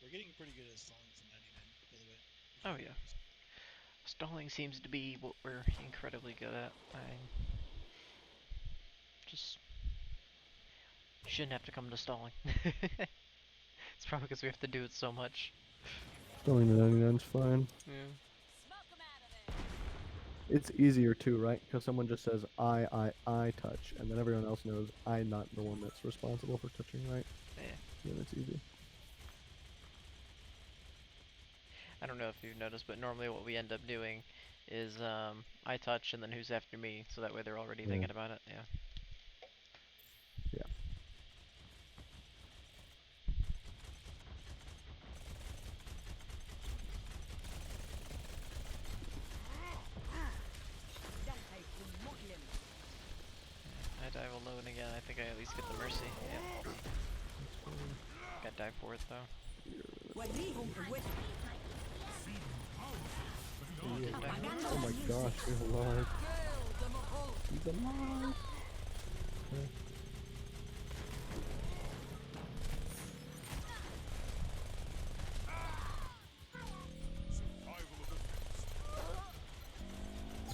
We're getting pretty good at stalling from 99, by the way. Oh yeah. Stalling seems to be what we're incredibly good at. I just shouldn't have to come to stalling. It's probably because we have to do it so much. Stalling the 99's fine. Yeah. Smoke 'em out of there. It's easier too, right? Because someone just says I touch, and then everyone else knows I'm not the one that's responsible for touching, right? Yeah. Yeah, that's easy. I don't know if you've noticed, but normally what we end up doing is I touch and then who's after me, so that way they're already Yeah. thinking about it. Yeah. Yeah. I dive alone again. I think I at least get the mercy. Yeah. Got dive for it though. Oh my gosh, he's alive. He's alive. Okay.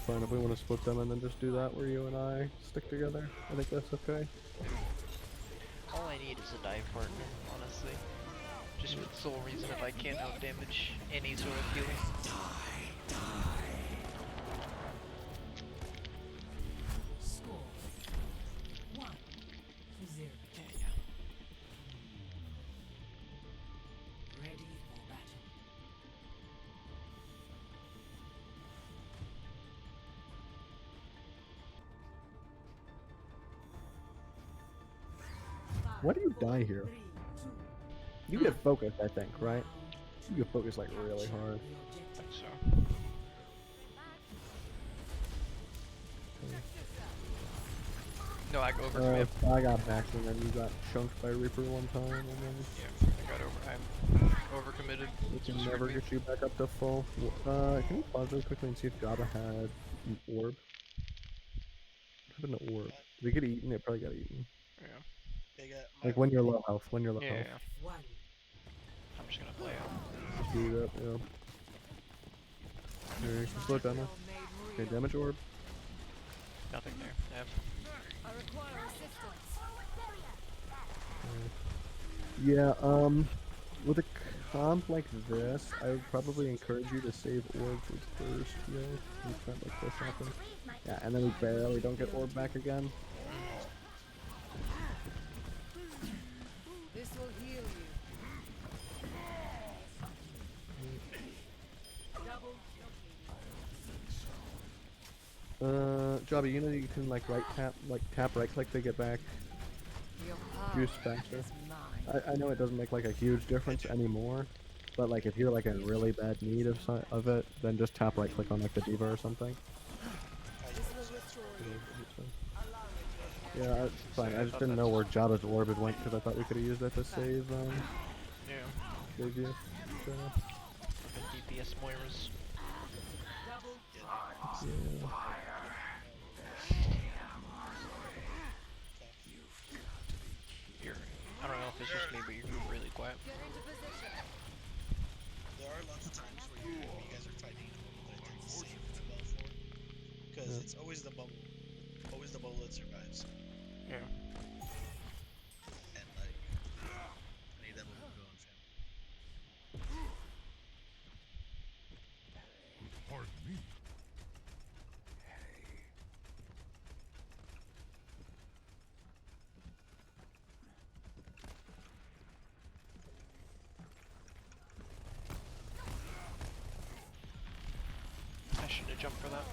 fine if we want to split them and then just do that where you and I stick together. I think that's okay. All I need is a dive partner, honestly. Just for the sole reason if I can't out damage any sort of healing. Score 1-0. Yeah. Ready for battle. Why do you die here? You get focused, I think, right? You get focused like really hard. So, no, I go over commit. I got hacked and then you got chunked by Reaper one time and then Yeah, I got I'm overcommitted. it can never get you back up to full. Can you pause really quickly and see if Jabba had an orb? What happened to orb? Did it get eaten? It probably got eaten. Yeah. They got Like when you're low health, when you're low Yeah, health. yeah. 1. I'm just gonna play out. Do that, yeah. Okay, slow it down now. Okay, damage orb. Nothing there. F. I require assistance. Yeah, with a comp like this, I would probably encourage you to save orbs with first, you know? You can't like this happen. Yeah, and then we barely don't get orb back again. This will heal you. Jobby, you know you can like tap right click to get back Your juice power faster. is mine. I know it doesn't make like a huge difference anymore, but like if you're like in really bad need of it, then just tap right click on like the diva or something. This will restore you. Yeah, it's fine. I just didn't know where Jabba's orb had went because I thought we could have used that to save Yeah. save you. So, The DPS Moiras. yeah. You're, I don't know if it's just me, but you're really quiet. Get into position. There are lots of times where you guys are fighting a bubble that I tend to save the bubble for. Because it's always the bubble. Always the bubble that survives. Yeah. And like, I need that bubble going, fam. Pardon me. I shouldn't have jumped for that.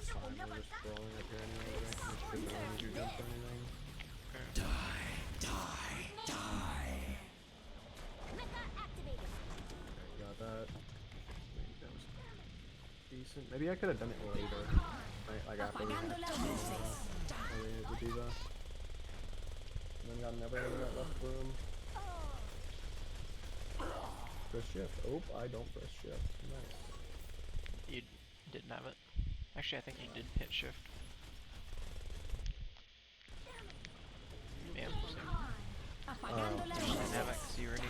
Fine, we're just scrolling up here anyway, right? Just skip it when you do jump or anything. Okay, got that. Maybe that was decent. Maybe I could have done it later. Right, like after we had the diva. And then got never really got left room. Press shift. Oh, I don't press shift. Nice. You didn't have it. Actually, I think you did hit shift. Yeah, same. Just dynamic, see already.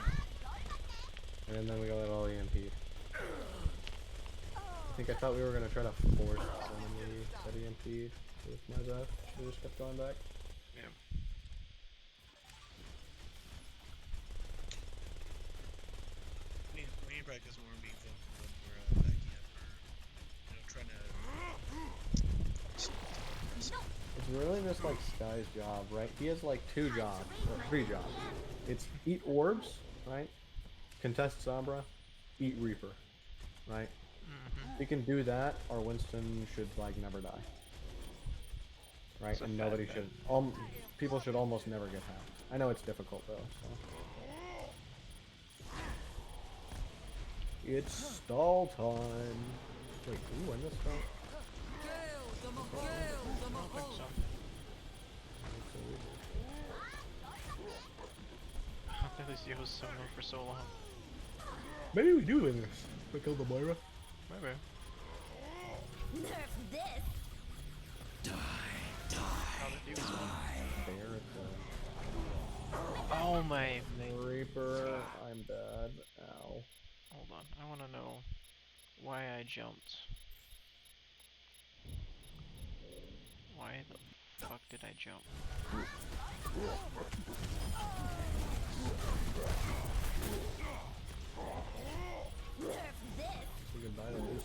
And then we got it all EMP. I think I thought we were gonna try to force summon that EMP with my Zeph. We just kept going back. Yeah. We need to practice more being vocal when we're backing up or, trying to. It's really just like Sky's job, right? He has like 2 jobs, or 3 jobs. It's eat orbs, right? Contest Sombra, eat Reaper, right? He can do that, or Winston should like never die. Right? It's a And fat nobody bet. should. People should almost never get hacked. I know it's difficult though, so. It's stall time. Wait, can you win this stall? I don't think so. At least he was similar for so long. Maybe we do win this. We kill the Moira. Maybe. Nerf this. How did you win? Barret, Oh my. Reaper, I'm dead. Ow. Hold on. I want to know why I jumped. Why the fuck did I jump? You can buy the Lucio.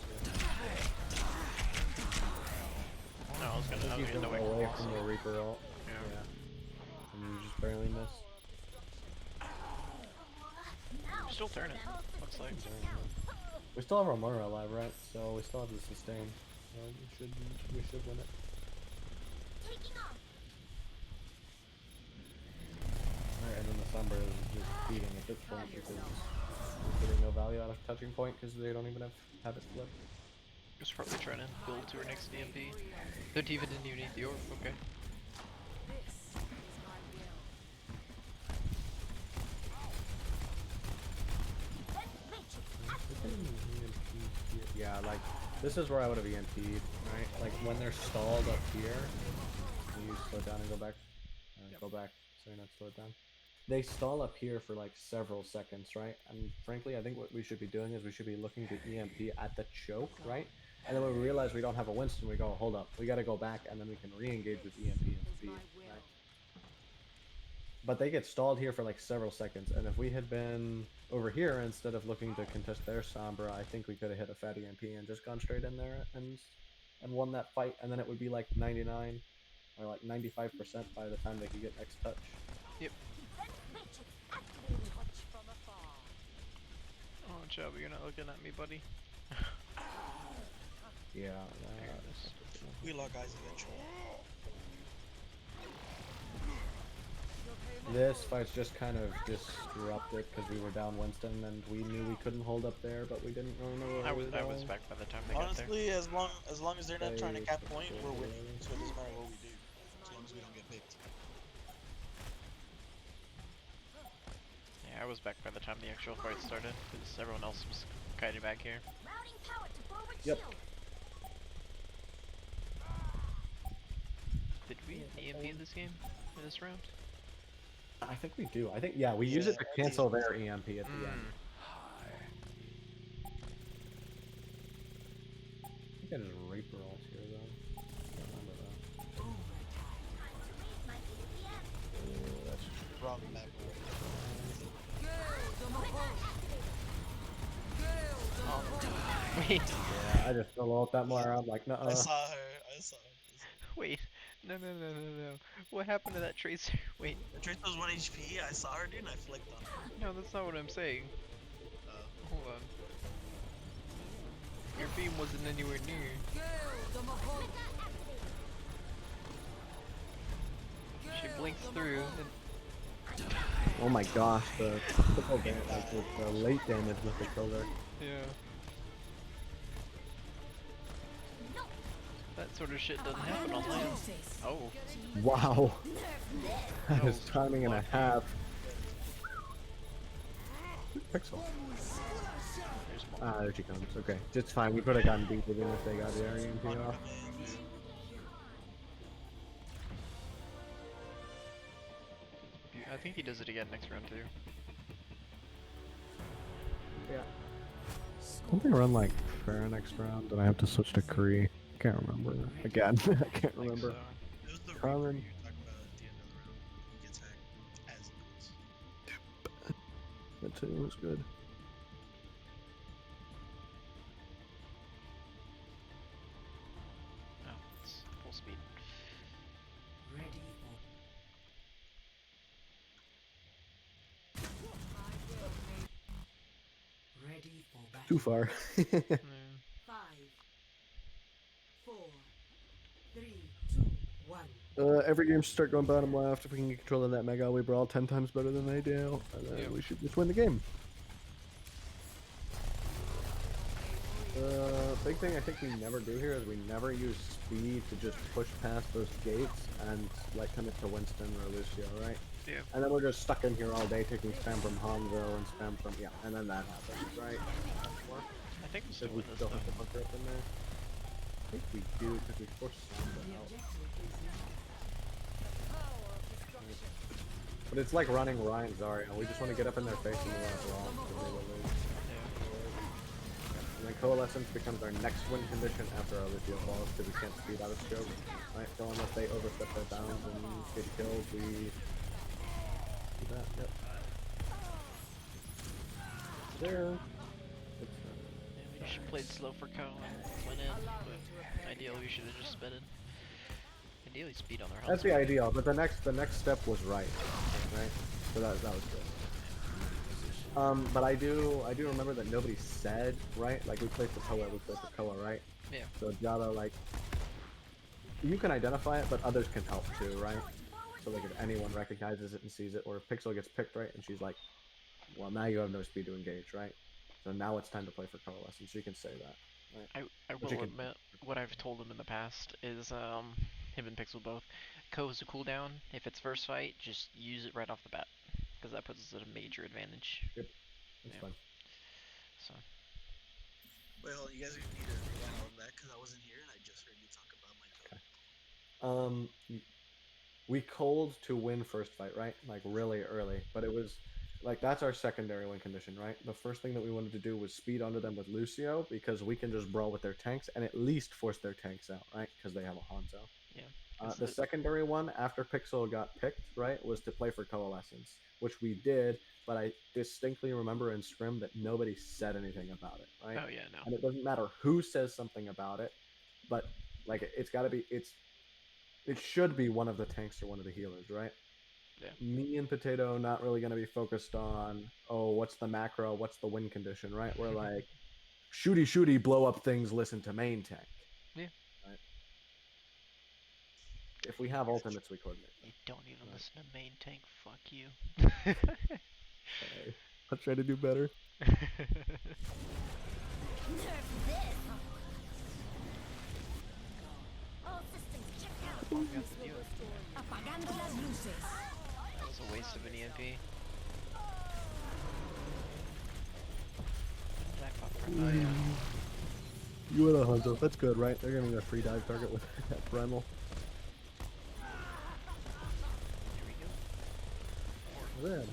No, I was I gonna think you get jumped away away from from the Reaper ult. Yeah. And you just barely missed. Still turning, looks like. We still have our Moira alive, right? So we still have the sustain. So we should win it. Alright, and then the Sombra is just beating at this point because we're getting no value out of touching point because they don't even have habit flip. Just probably trying to build to her next DMP. The D.Va didn't even need the orb, okay. This is my will. Yeah, like this is where I would have EMP'd, right? Like when they're stalled up here, you slow down and go back. Go back. Sorry, not slow it down. They stall up here for like several seconds, right? And frankly, I think what we should be doing is we should be looking to EMP at the choke, right? And then when we realize we don't have a Winston, we go, hold up, we gotta go back, and then we can re-engage with EMP and speed, right? But they get stalled here for like several seconds, and if we had been over here instead of looking to contest their Sombra, I think we could have hit a fat EMP and just gone straight in there and won that fight, and then it would be like 99 or like 95% by the time they could get next touch. Yep. Touch from afar. Oh, Chubby, you're not looking at me, buddy. Yeah. There it is. We lock eyes eventually. This fight's just kind of disrupted because we were down Winston and we knew we couldn't hold up there, but we didn't really know where I we was were I was going. back by the time they got there. Honestly, as long as they're not trying to cap point, we're winning. So it doesn't matter what we do, as long as we don't get picked. Yeah, I was back by the time the actual fight started, because everyone else was kiting back here. Yep. Did we EMP in this game? In this round? I think we do. I think, yeah, we use it to cancel their EMP at the end. I think I just Reaper ult here though. Can't remember that. That's Wrong map. Wait, yeah, I just fill out that Moira. I'm like, I nuh-uh. saw her. I saw her. wait. No. What happened to that tracer? Wait, The Trace was 1 HP. I saw her, dude, and I flicked on her. no, that's not what I'm saying. Hold on. Your beam wasn't anywhere near. She blinks through, and Oh my gosh, the triple damage, like the late damage with the killer. yeah. That sort of shit doesn't happen on land. Oh, Wow. That Oh, is timing and a lucky. half. Pixel. there's more. Ah, there she comes. Okay, it's fine. We could have gotten deep even if they got the EMP off. I think he does it again next round too. Yeah. I'm gonna run like Pharah next round, and I have to switch to Kree. Can't remember again. I can't I think remember. so. It was the Carmen. Reaper you were talking about at the end of the round. He gets hacked as it goes. That too was good. Oh, it's full speed. Ready for. Ready for battle. Too far. Yeah. 5, 4, 3, 2, 1. Every game should start going bottom left. If we can get control of that Mega, we brawl 10 times better than they do. And then Yeah. we should just win the game. Big thing I think we never do here is we never use speed to just push past those gates and like commit to Winston or Lucio, right? Yeah. And then we're just stuck in here all day taking spam from Hanzo and spam from, yeah, and then that happens, right? I think we still Should we win this still though. have the bunker up in there? I think we do because we forced Samba out. But it's like running Ryan Zarya. We just want to get up in their face and we want to brawl because they will lose. Yeah. And then Coalescence becomes our next win condition after our Lucio falls, because we can't speed out of scope. Right, so unless they overstep their bounds and get killed, we do that, yep. There. It's, Yeah, we just played slow for Co and went in, but ideally we should have just sped it. Ideally speed on their health. that's the ideal, but the next step was right. Right? So that was good. But I do remember that nobody said, right? Like we played for Koa, right? Yeah. So Java, like, you can identify it, but others can help too, right? So like if anyone recognizes it and sees it, or if Pixel gets picked, right, and she's like, well, now you have no speed to engage, right? So now it's time to play for Coalescence. You can say that. Right? I But you will can- admit, what I've told him in the past is, him and Pixel both, Co is a cooldown. If it's first fight, just use it right off the bat, because that puts us at a major advantage. It's Yeah. fun. So, Wait, hold on, you guys need to rewind all of that because I wasn't here and I just heard you talk about my code. We cold to win first fight, right? Like really early, but it was like that's our secondary win condition, right? The first thing that we wanted to do was speed onto them with Lucio because we can just brawl with their tanks and at least force their tanks out, right? Because they have a Hanzo. yeah. The secondary one after Pixel got picked, right, was to play for Coalescence, which we did, but I distinctly remember in Scrim that nobody said anything about it, right? Oh yeah, no. And it doesn't matter who says something about it, but like it's got to be it should be one of the tanks or one of the healers, right? Yeah. Me and Potato not really going to be focused on, oh, what's the macro, what's the win condition, right? We're like, shooty, blow up things, listen to main tank. Yeah. Right? If we have ultimates, we coordinate them. You don't even Right. listen to main tank. Fuck you. Okay. I'll try to do better. All systems check out. Apagando las luces. That was a waste of an EMP. Did I pop from? Oh yeah. You were the Hanzo. That's good, right? They're getting a free dive target with that Bremel. Here we go. Then.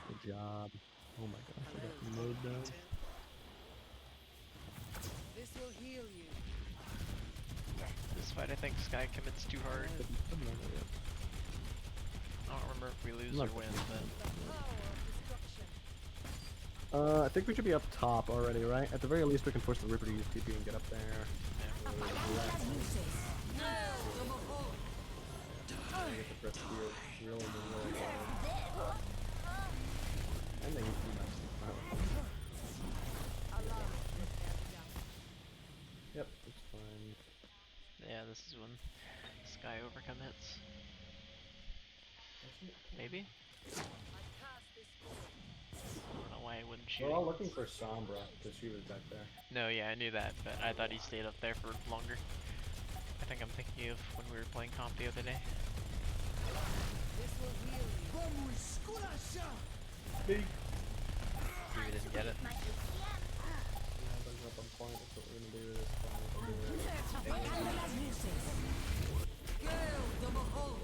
Good job. Oh my gosh, I got mowed down. This will heal you. This fight, I think Sky commits too hard. I don't remember if we lose or Look. win, but The power of destruction. I think we should be up top already, right? At the very least, we can force the Reaper to use TP and get up there. yeah. Get the press here, really hard. And they use Yep, it's fine. Yeah, this is when Sky overcome hits. Maybe? I cast this forth. I don't know why I wouldn't shoot. We're all looking for Sombra, because she was back there. No, yeah, I knew that, but I thought he stayed up there for longer. I think I'm thinking of when we were playing comp the other day. This will heal you. We didn't get it. Yeah, brings up on point, that's what we're gonna do this time. We'll do it. Apagando las luces. Gale the behold.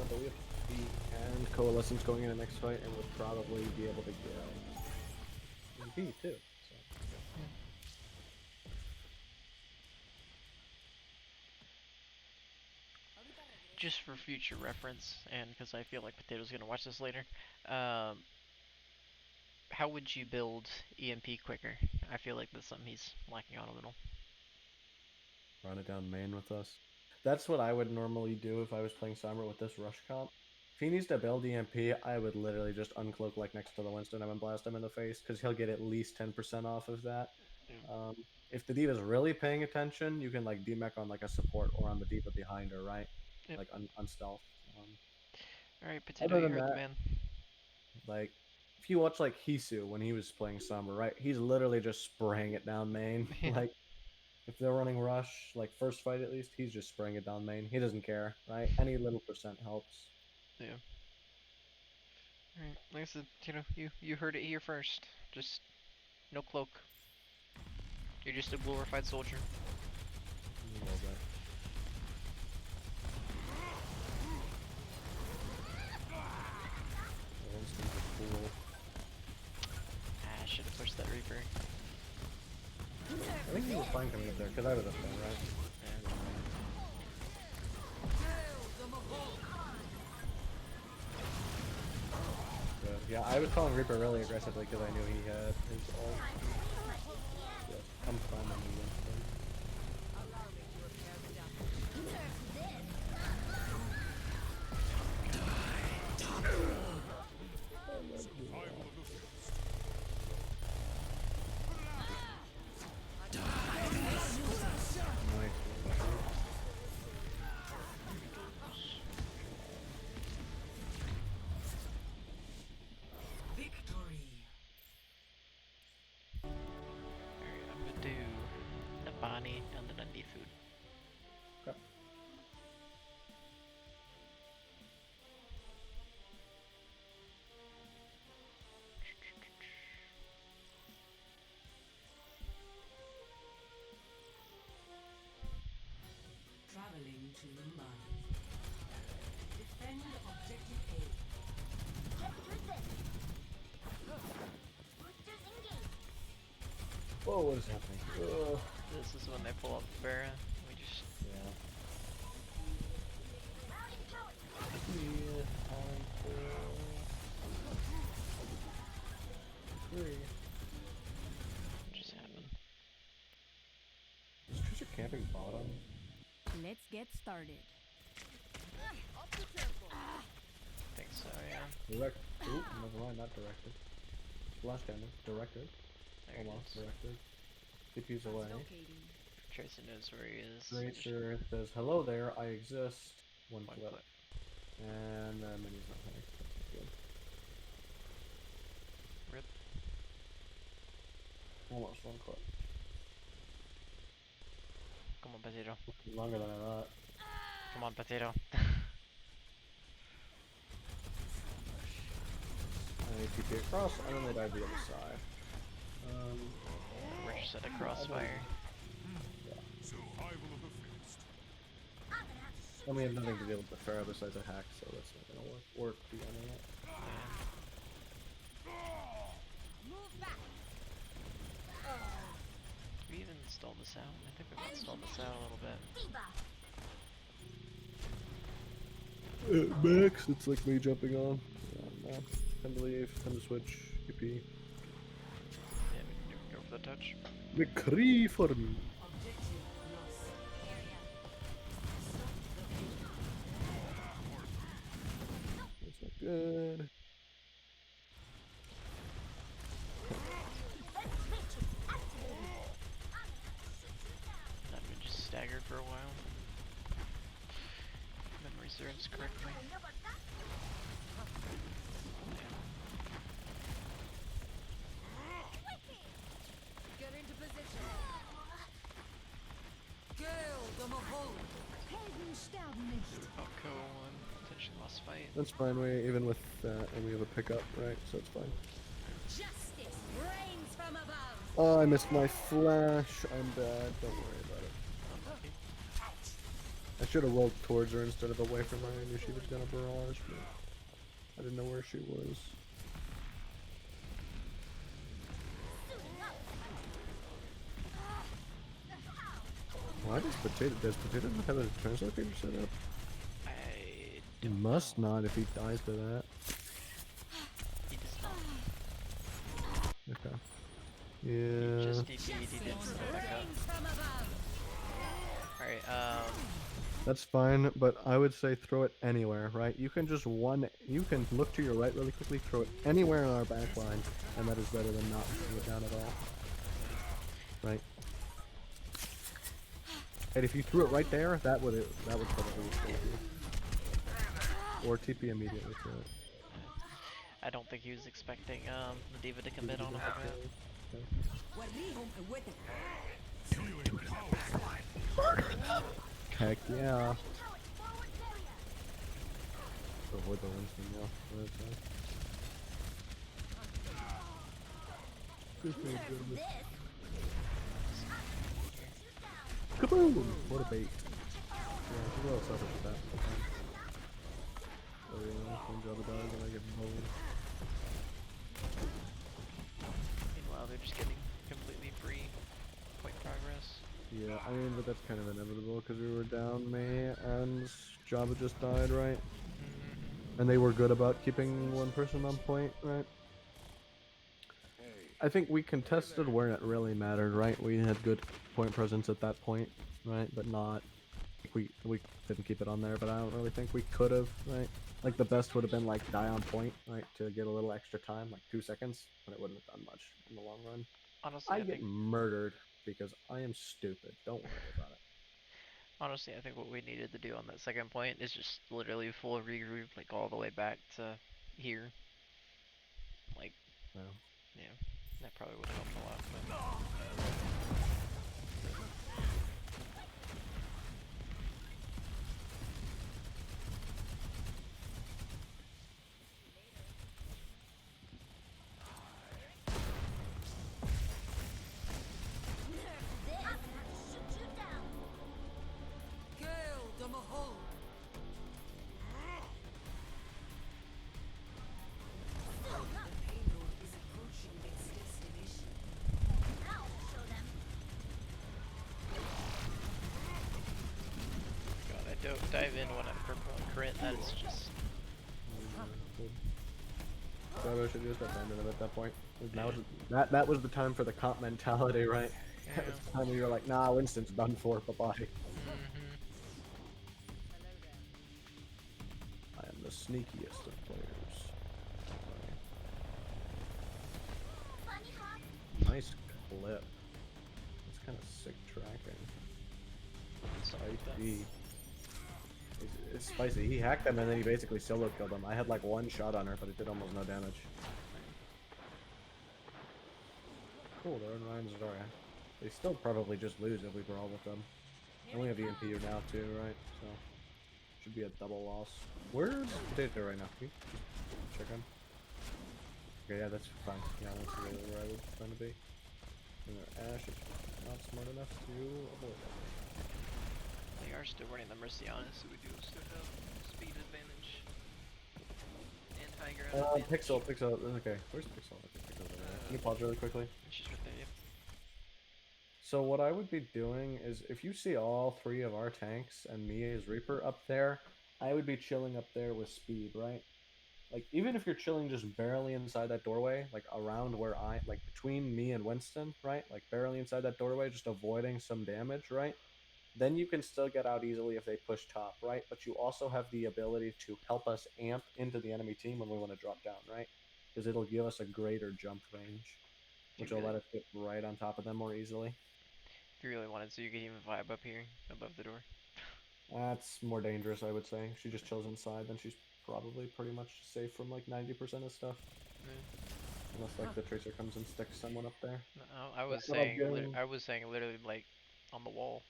But we have Feet and Coalescence going in the next fight, and we'll probably be able to get MP too. So. Just for future reference, and because I feel like Potato's gonna watch this later, how would you build EMP quicker? I feel like that's something he's lacking on a little. Run it down main with us. That's what I would normally do if I was playing Sombra with this rush comp. If he needs to build EMP, I would literally just uncloak like next to the Winston and blast him in the face, because he'll get at least 10% off of that. If the D.Va's really paying attention, you can like demech on like a support or on the D.Va behind her, right? Yep. Like unstealth. Alright, Potato, you than heard the that- man. Like, if you watch like Hisu when he was playing Sombra, right? He's literally just spraying it down main. Yeah. Like, if they're running rush, like first fight at least, he's just spraying it down main. He doesn't care, right? Any little percent helps. Alright, like I said, you heard it here first. Just no cloak. You're just a glorified soldier. A little bit. The instants are cool. Ah, I should have pushed that Reaper. I think you were fine coming up there, because I would have been, right? Yeah. Good. Yeah, I was calling Reaper really aggressively because I knew he had his ult. Yeah, I'm fine on the Winston. Allow me to repair the damage. Survival of the fittest. Nice. Victory. Alright, I'm gonna do Nabani and then a need food. Okay. Traveling to Mumbai. Defend objective A. Whoa, what is happening? Ugh. This is when they pull up Pharah. We just Yeah. Yeah, time for... Three. just happen. Is Trisha camping bottom? Let's get started. I think so, yeah. Direct. Oop, never mind, not directed. Flash damage. Directed. There it Almost is. directed. CPU's away. Locating. Tracer knows where he is. Tracer says, hello there, I exist. One One clip. clip. And Mini's not here. That's not good. Rip. Almost one clip. Come on, Potato. Longer than I thought. Come on, Potato. And they TP across, and then they dive to the other side. We're just at a crossfire. Survival of the fittest. And we have nothing to deal with the Pharaoh besides a hack, so that's not gonna work beyond that. Move back. We even installed this out. I think we've installed this out a little bit. Max, it's like me jumping on. Yeah, no. Time to leave, time to switch. EP. Yeah, we can go for the touch. McCree for me. Objective lost. That's not good. I've been just staggered for a while. Memory serves correctly. Get into position. Gale the Mahol. About co one. Potentially lost fight. That's fine, even with that, and we have a pickup, right? So it's fine. Justice reigns from above. Oh, I missed my flash. I'm bad. Don't worry about it. Unlucky. I should have rolled towards her instead of away from her. I knew she was gonna barrage, but I didn't know where she was. Why does Potato not have a translocator set up? I He must not if he dies to that. He does not. Okay. He Yeah. just DP'd, he didn't step back up. Reigns from above. Alright, That's fine, but I would say throw it anywhere, right? You can just you can look to your right really quickly, throw it anywhere in our back line, and that is better than not putting it down at all. Right? And if you threw it right there, that would probably kill you. Or TP immediately to it. I don't think he was expecting, the Diva to commit on him like that. Feeling powerful. Heck yeah. Avoid the Winston, yeah. What is that? Kaboom! What a bait. Yeah, she's a little selfish with that sometimes. Oh yeah, when Jabba dies and I get bowled. Meanwhile, they're just getting completely free point progress. Yeah, I mean, but that's kind of inevitable because we were down May and Jabba just died, right? Mm-hmm. And they were good about keeping one person on point, right? I think we contested where it really mattered, right? We had good point presence at that point, right? But not we didn't keep it on there, but I don't really think we could have, right? Like the best would have been like die on point, right? To get a little extra time, like 2 seconds, but it wouldn't have done much in the long run. Honestly, I I get think murdered because I am stupid. Don't worry about it. honestly, I think what we needed to do on that second point is just literally full regroup, like all the way back to here. Like, No. yeah, that probably would have helped a lot. But Gale the Mahol. The payload is approaching its destination. God, I don't dive in when I'm purple and crit. That is just Jabba should just abandon him at that point. That was the time for the comp mentality, right? That was the time where you were like, nah, Winston's done for, bye-bye. Mm-hmm. I am the sneakiest of players. Nice clip. That's kind of sick tracking. Spicy. It's spicy. He hacked them and then he basically solo killed them. I had like one shot on her, but it did almost no damage. Cool, they're in Ryan's Zarya. They still probably just lose if we brawl with them. And we have EMPU now too, right? So should be a double loss. Where's Potato right now? Can you just check him? Okay, yeah, that's fine. Yeah, that's really where I was trying to be. And their Ashe is not smart enough to avoid that. They are still running the Merciana, so we do still have speed advantage and high ground advantage. Pixel, okay. Where's Pixel? I think Pixel's over there. Can you pause really quickly? She's right there, yep. So what I would be doing is if you see all 3 of our tanks and me as Reaper up there, I would be chilling up there with speed, right? Like even if you're chilling just barely inside that doorway, like around where like between me and Winston, right? Like barely inside that doorway, just avoiding some damage, right? Then you can still get out easily if they push top, right? But you also have the ability to help us amp into the enemy team when we want to drop down, right? Because it'll give us a greater jump range, which will let us get right on top of them more easily. If you really wanted to, you could even vibe up here above the door. That's more dangerous, I would say. She just chills inside, then she's probably pretty much safe from like 90% of stuff. Unless like the tracer comes and sticks someone up there. No, I was That's what I'm saying, doing. I was saying literally like on the wall.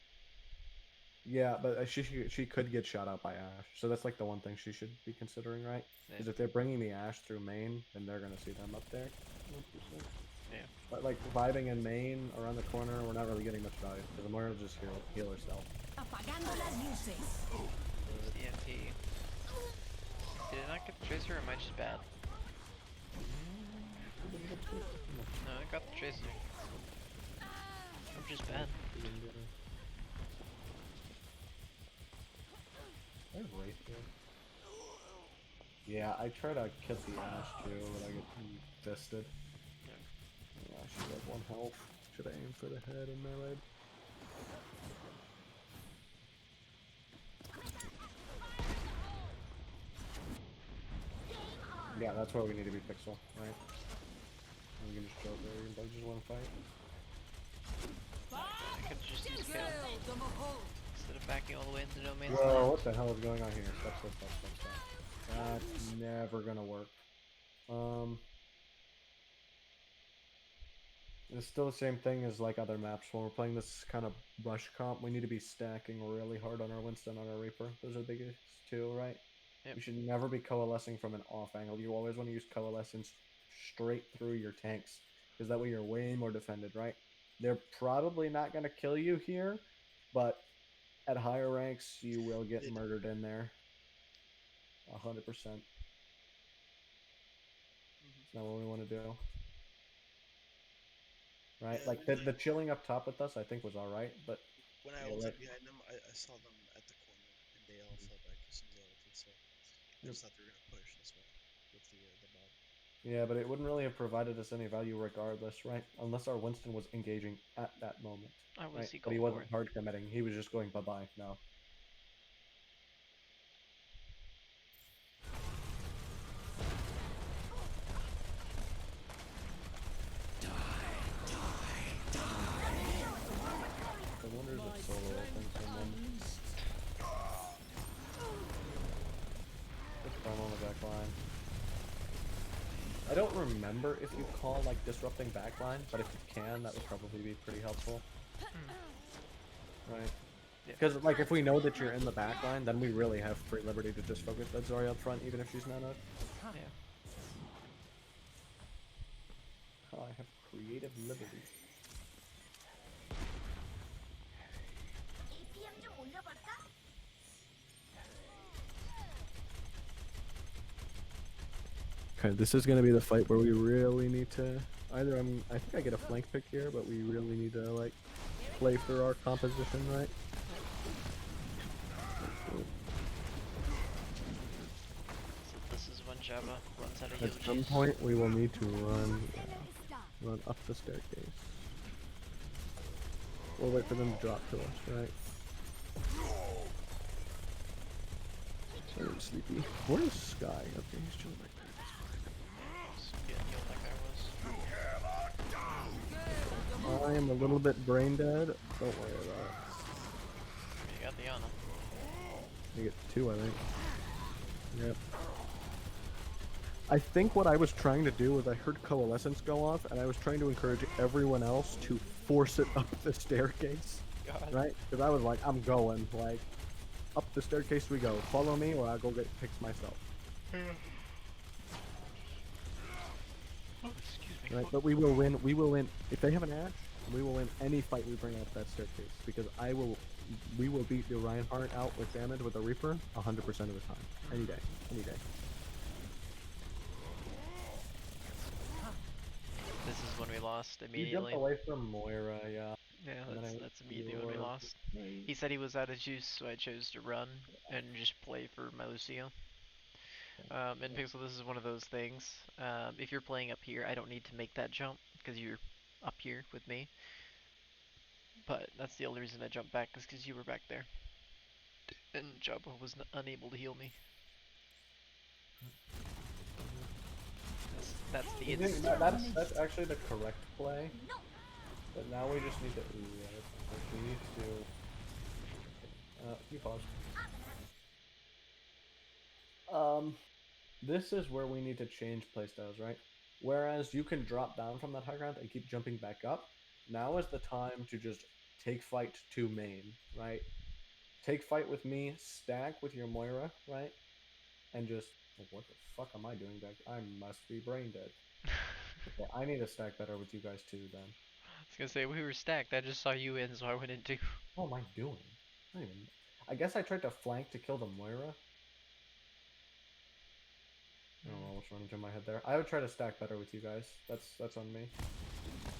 Yeah, but she could get shot out by Ashe, so that's like the one thing she should be considering, right? Because if they're bringing the Ashe through main, then they're gonna see them up there. 100%. Yeah. But like vibing in main around the corner, we're not really getting much value because the Moira will just heal herself. Apagando las luces. EMP. Did it not get the tracer or am I just bad? No, I got the tracer. I'm just bad. There's Wraith here. Yeah, I try to kill the Ashe too, but I get fisted. Yeah, she's like 1 health. Should I aim for the head and melee? Yeah, that's where we need to be Pixel, right? We can just chill there and just one fight. I could just use kill Gale the Mahol. instead of backing all the way into no man's Whoa, land. what the hell is going on here? Stop. That's never gonna work. It's still the same thing as like other maps. When we're playing this kind of rush comp, we need to be stacking really hard on our Winston, on our Reaper. Those are the biggest two, right? Yep. You should never be coalescing from an off angle. You always want to use coalescence straight through your tanks, because that way you're way more defended, right? They're probably not going to kill you here, But at higher ranks, you will get It- murdered in there. 100%. It's not what we want to do. Right? Yeah, Like, the chilling up top with us, I think, was alright, but when I yeah, ulted right. behind them, I saw them at the corner, and they all fell back as soon as I ulted, so I Yep. just thought they were gonna push, that's why, with the mob. Yeah, but it wouldn't really have provided us any value regardless, right? Unless our Winston was engaging at that moment. I was Right? he But he go for wasn't it. hard committing. He was just going bye-bye. No. I wonder if solo opens someone. Put Chrome on the back line. I don't remember if you call like disrupting backline, but if you can, that would probably be pretty helpful. Right? Yeah. Because like if we know that you're in the backline, then we really have free liberty to just focus that Zarya up front, even if she's not up. Yeah. Oh, I have creative liberty. Okay, this is gonna be the fight where we really need to either I think I get a flank pick here, but we really need to like play for our composition, right? So this is when Jabba runs out of At heal some juice. point we will need to run up the staircase. We'll wait for them to drop to us, right? I'm sleepy. Where is Sky? Okay, he's chilling right there. That's fine. Getting healed that guy was. I am a little bit brain dead. Don't worry about it. You got the Ana. You get two, I think. Yep. I think what I was trying to do was I heard Coalescence go off, and I was trying to encourage everyone else to force it up the staircase. God. Right? Because I was like, I'm going. Like, up the staircase we go. Follow me, or I'll go get picks myself. Oh, excuse me. Right? But we will win. We will win. If they have an Ashe, we will win any fight we bring up that staircase. Because we will beat the Reinhardt out with damage with a Reaper 100% of the time. Any day. Any day. This is when we lost You immediately. jumped away from Moira, yeah. Yeah, and then that's immediately when we your- lost. He said he was out of juice, so I chose to run and just play for my Lucio. And Pixel, this is one of those things. If you're playing up here, I don't need to make that jump because you're up here with me. But that's the only reason I jumped back is because you were back there. And Jabba was unable to heal me. That's the I think instant. that's actually the correct play. But now we just need to. Ooh, yeah, we need to. You pause. This is where we need to change playstyles, right? Whereas you can drop down from that high ground and keep jumping back up. Now is the time to just take fight to main, right? Take fight with me, stack with your Moira, right? And just what the fuck am I doing back? I must be brain dead. Okay, I need to stack better with you guys too then. I was gonna say we were stacked. I just saw you in, so I went into. What am I doing? I don't even. I guess I tried to flank to kill the Moira. I don't know what's running through my head there. I would try to stack better with you guys. That's on me.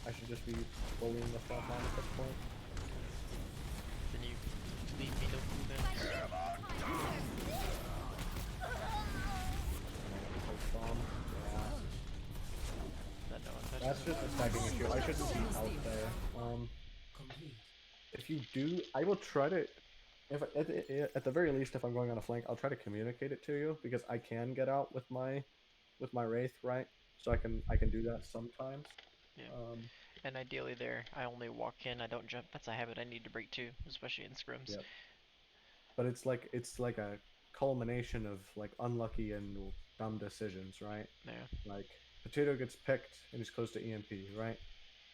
I should just be bullying the front line at this point. Then you leave me no cooldowns. Bomb. Yeah. That no one touches That's it. just a stacking issue. I shouldn't be out there. Complete. If you do, I will try to. If at the very least, if I'm going on a flank, I'll try to communicate it to you because I can get out with my wraith, right? So I can do that sometimes. Yeah. And ideally there, I only walk in, I don't jump. That's a habit I need to break too, especially in scrims. Yep. But it's like a culmination of like unlucky and dumb decisions, right? Yeah. Like Potato gets picked and he's close to EMP, right?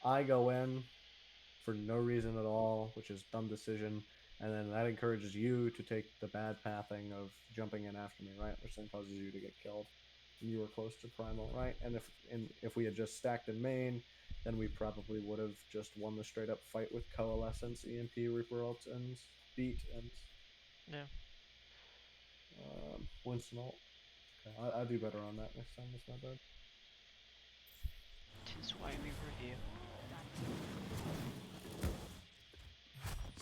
I go in for no reason at all, which is dumb decision, and then that encourages you to take the bad pathing of jumping in after me, right? Which then causes you to get killed. And you were close to primal, right? And if we had just stacked in main, then we probably would have just won the straight up fight with Coalescence, EMP, Reaper ult, and Beat, and Yeah. Winston ult. Okay, I'll do better on that next time, that's my bad. 'Tis why we were here.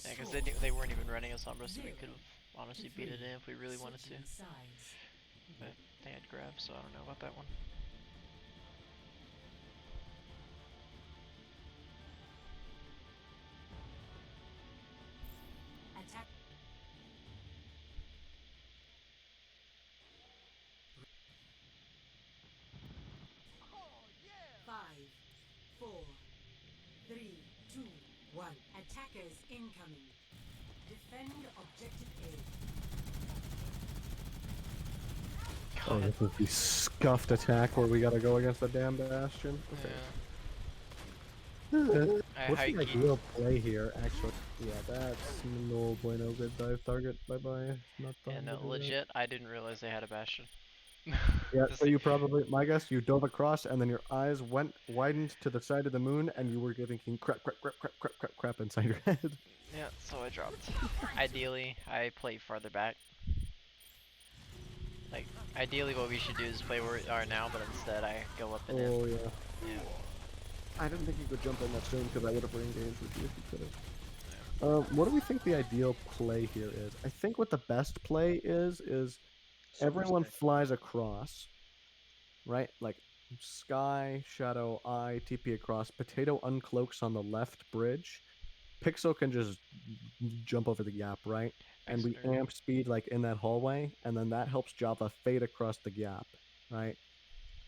Yeah, because they weren't even running a Sombra, so we could have honestly beat it in if we really wanted to. Switching sides. But they had grab, so I don't know about that one. Attack. Five, four, three, two, one. Attackers incoming. Defend objective A. Oh, this is the scuffed attack where we gotta go against the damn Bastion. Okay. I What's the high-key- ideal play here, actually? Yeah, that's no bueno. Good dive target. Bye bye. Not Yeah, time no, to do that. legit, I didn't realize they had a Bastion. Yeah, Just so like- you probably, my guess, you dove across and then your eyes widened to the side of the moon and you were thinking crap, crap, crap, crap, crap, crap, crap inside your head. Yeah, so I dropped. Ideally, I play farther back. Like, ideally what we should do is play where we are now, but instead I go up and in. Oh, yeah. Yeah. I didn't think you could jump in that soon because I would have re-engaged with you if you could have. What do we think the ideal play here is? I think what the best play is everyone flies across, right? Like Sky, Shadow, I, TP across. Potato uncloaks on the left bridge. Pixel can just jump over the gap, right? And we Excellent. amp speed like in that hallway, and then that helps Java fade across the gap, right?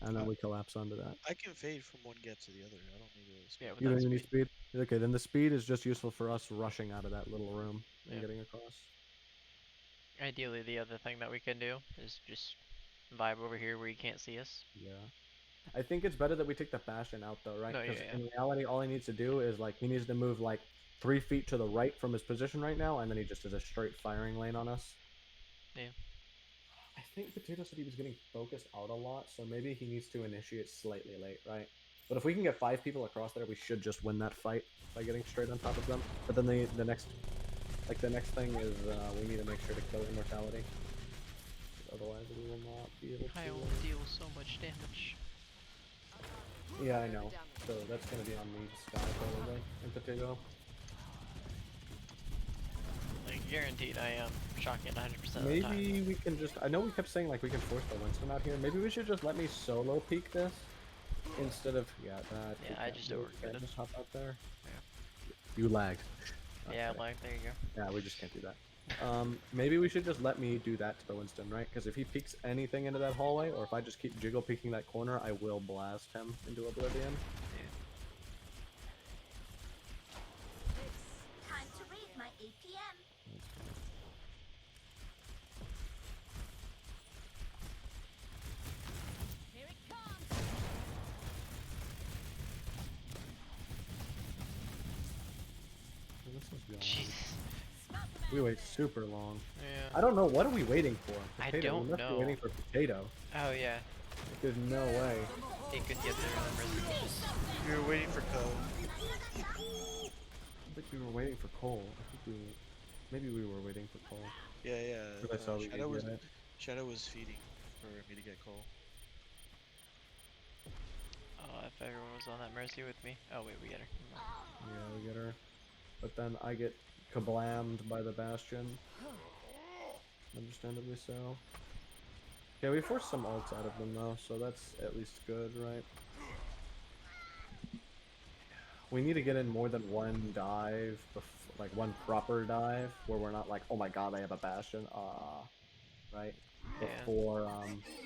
And then we collapse onto that. I can fade from one gap to the other. I don't need to. Yeah, You without don't even need speed. speed? Okay, then the speed is just useful for us rushing out of that little room and Yeah. getting across. Ideally, the other thing that we can do is just vibe over here where you can't see us. Yeah. I think it's better that we take the Bastion out though, right? No, yeah, Because yeah. in reality, all he needs to do is like he needs to move like 3 feet to the right from his position right now, and then he just has a straight firing lane on us. Yeah. I think Potato said he was getting focused out a lot, so maybe he needs to initiate slightly late, right? But if we can get 5 people across there, we should just win that fight by getting straight on top of them. But then the next thing is we need to make sure to kill Immortality. Otherwise, we will not be able I to. only deal so much damage. Yeah, I know. So that's gonna be on me, Sky, probably, and Potato. Like, guaranteed I am shocking 100% of the time. Maybe we can just. I know we kept saying like we can force the Winston out here. Maybe we should just let me solo peek this instead of that. Yeah, I just overcommitted. Just hop out there. Yeah. You lagged. Yeah, Okay. like, there you go. Yeah, we just can't do that. Maybe we should just let me do that to the Winston, right? Because if he peeks anything into that hallway, or if I just keep jiggle peeking that corner, I will blast him into oblivion. Time to raise my APM. Here it comes. This is long. Jesus. We wait super long. Yeah. I don't know. What are we waiting for? I Potato. don't we must know. be waiting for Potato. Oh, yeah. There's no way. He could get there on the rest. We were waiting for Code. I think we were waiting for Cole. I think maybe we were waiting for Cole. Yeah, yeah. But I saw we Shadow didn't was get it. Shadow was feeding for me to get Cole. Oh, if everyone was on that Mercy with me. Oh, wait, we get her. Never mind. Yeah, we get her. But then I get kablammed by the Bastion. Understandably so. Yeah, we forced some ults out of them though, so that's at least good, right? We need to get in more than one dive, like one proper dive, where we're not like, oh my god, I have a Bastion, right? Yeah. Before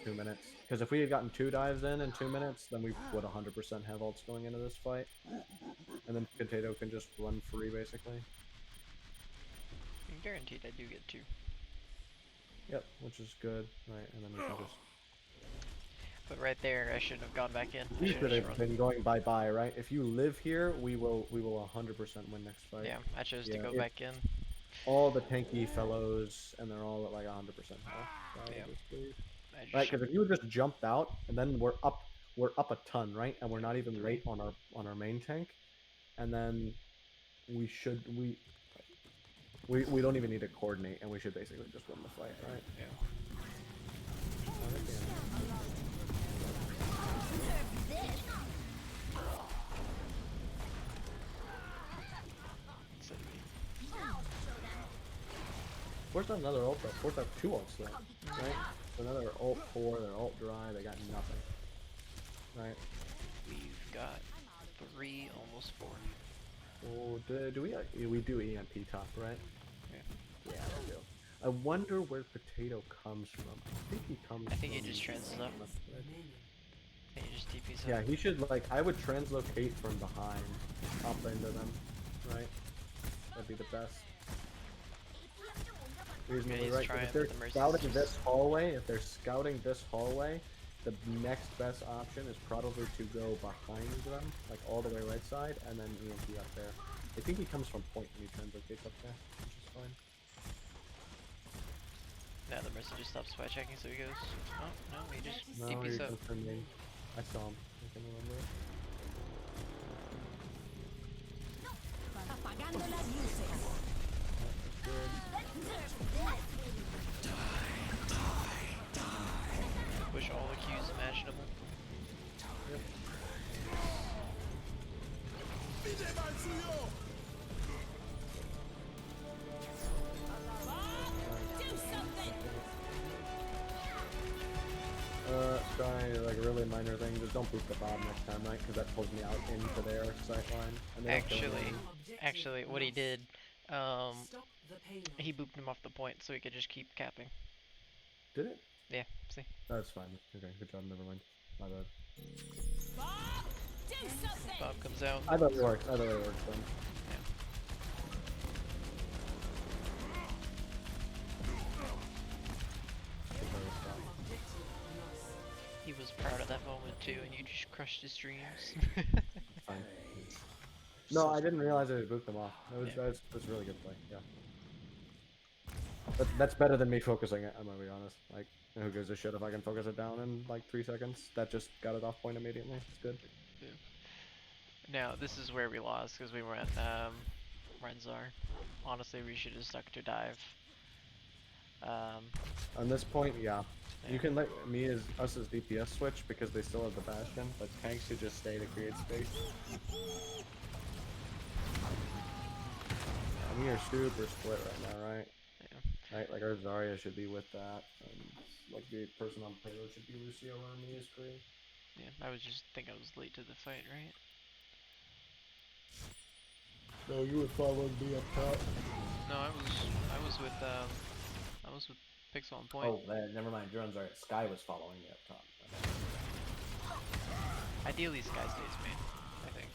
2 minutes. Because if we had gotten 2 dives in 2 minutes, then we would 100% have ults going into this fight. And then Potato can just run free, basically. I'm guaranteed I do get 2. Yep, which is good, right? And then we can just. But right there, I shouldn't have gone back in. I We should should have have just run. been going bye-bye, right? If you live here, we will 100% win next fight. Yeah, I chose to Yeah, go if- back in. All the tanky fellows, and they're all at like 100% health. Yeah. Probably. I just Right, because if you just jumped out, and then we're up we're up a ton, right? And we're not even late on our main tank, and then we don't even need to coordinate, and we should basically just win the fight, right? Yeah. So Where's another ult though? Fourth have 2 ults though, right? So another ult 4, they're ult dry, they got nothing. Right? we've got 3, almost 4. Oh, do we? We do EMP top, right? Yeah. Yeah, we do. I wonder where Potato comes from. I think he comes I think he from just transes up. Remaining. I think he just TPs Yeah, up. he should, like, I would translocate from behind, up into them, right? That'd be the best. Reasonably he's right. 'Cause trying, if they're but the Mercy's scouting just- this hallway, the next best option is probably to go behind them, like all the way right side, and then EMP up there. I think he comes from point when he translocates up there, which is fine. Now the Mercy just stops spy checking, so he goes. Oh no, he just No, TPs he up. comes from me. I saw him. I can remember it. Apagando las luces. Good. Push all the Qs imaginable. Sky, like a really minor thing, just don't boot the Bob next time, right? Because that pulls me out into their sight line. And they don't kill Actually, anyone. actually, what he did, Stop the payload. he booped him off the point so he could just keep capping. Did it? Yeah, see? That's fine. Okay, good job, never mind. My bad. Bob, do something. Bob comes out. I thought it worked. I thought it worked then. Yeah. He was proud of that moment too, and you just crushed his dreams. Fine. No, I didn't realize I booped them off. Yeah. That's a really good play. Yeah. That's better than me focusing it. I'm gonna be honest. Like, who gives a shit if I can focus it down in like 3 seconds? That just got it off point immediately. It's good. Now, this is where we lost because we went Renzar. Honestly, we should have stuck to dive. On this point, yeah. Yeah. You can let us as DPS switch because they still have the bastion, but tanks should just stay to create space. And we are super split right now, right? Yeah. Right, like our Zarya should be with that, and like the person on payload should be Lucio or me as Kree. Yeah, I was just think I was late to the fight, right? No, you were following me up top. No, I was with Pixel on point. Oh, never mind. You're on Zarya. Sky was following me up top. Ideally, Sky stays main, I think.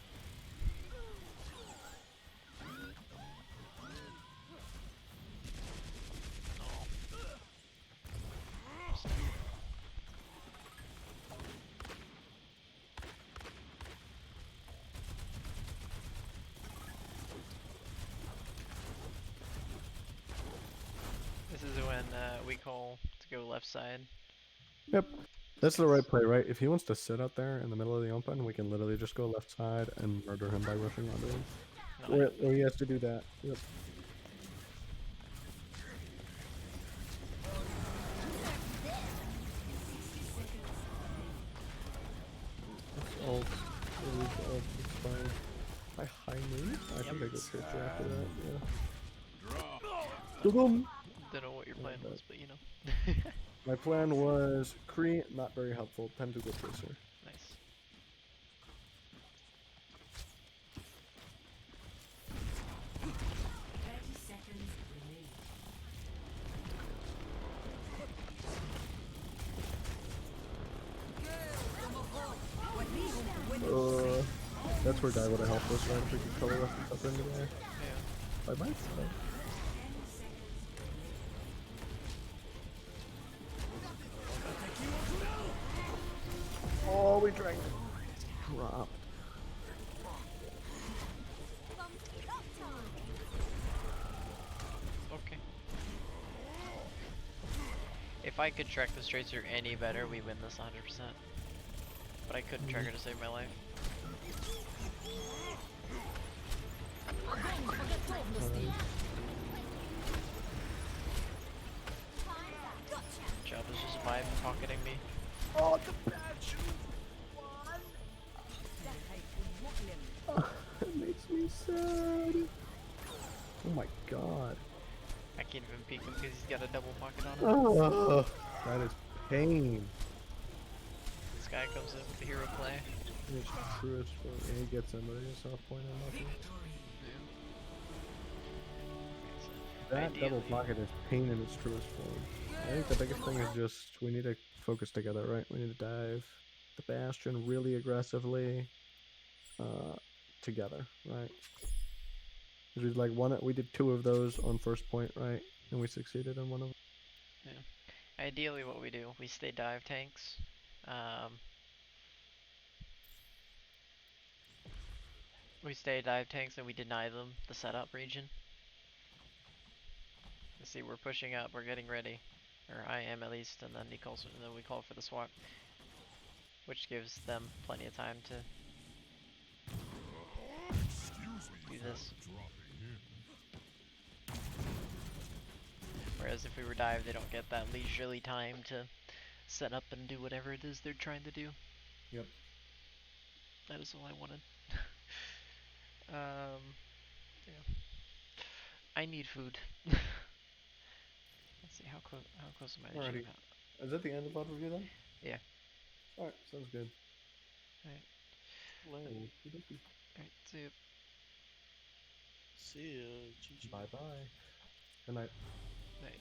This is when we call to go left side. Yep. That's the right play, right? If he wants to sit out there in the middle of the open, we can literally just go left side and murder him by rushing onto him. No, Or he has to do that. Yep. That's ult. Ult. It's fine. By high knee? I think I go Tracer after that, yeah. Boom! don't know what your plan bad. was, but you know. My plan was Kree, not very helpful. Time to go Tracer. Nice. 30 seconds remaining. That's where Guy would have helped us, right? If we could color reference up into there. Yeah. Bye bye. Oh, we drank. Drop. Okay. If I could track this tracer any better, we win this 100%. but I couldn't trigger to save my life. Job is just vibing, pocketing me. Oh, the bad shoe! It makes me sad. Oh my god. I can't even peek him because he's got a double pocket on him. Oh, that is pain. This guy comes in with the hero play. It's truest for he gets him, but he's off point on nothing. That double Ideally- pocket is pain in its truest form. I think the biggest thing is just we need to focus together, right? We need to dive the bastion really aggressively together, right? 'Cause we like we did 2 of those on first point, right? And we succeeded on one of them. Ideally, what we do, we stay dive tanks. We stay dive tanks and we deny them the setup region. You see, we're pushing up, we're getting ready, or I am at least, and then he calls, and then we call for the swap, which gives them plenty of time to Excuse me do this. for dropping in. Whereas if we were dive, they don't get that leisurely time to set up and do whatever it is they're trying to do. Yep. That is all I wanted. Yeah. I need food. Let's see how close am I to Alrighty. shooting out? Is that the end of VOD review then? Yeah. Alright, sounds good. Alright, Okey-dokey. see ya. See ya. GG. Bye bye. Good night. Night.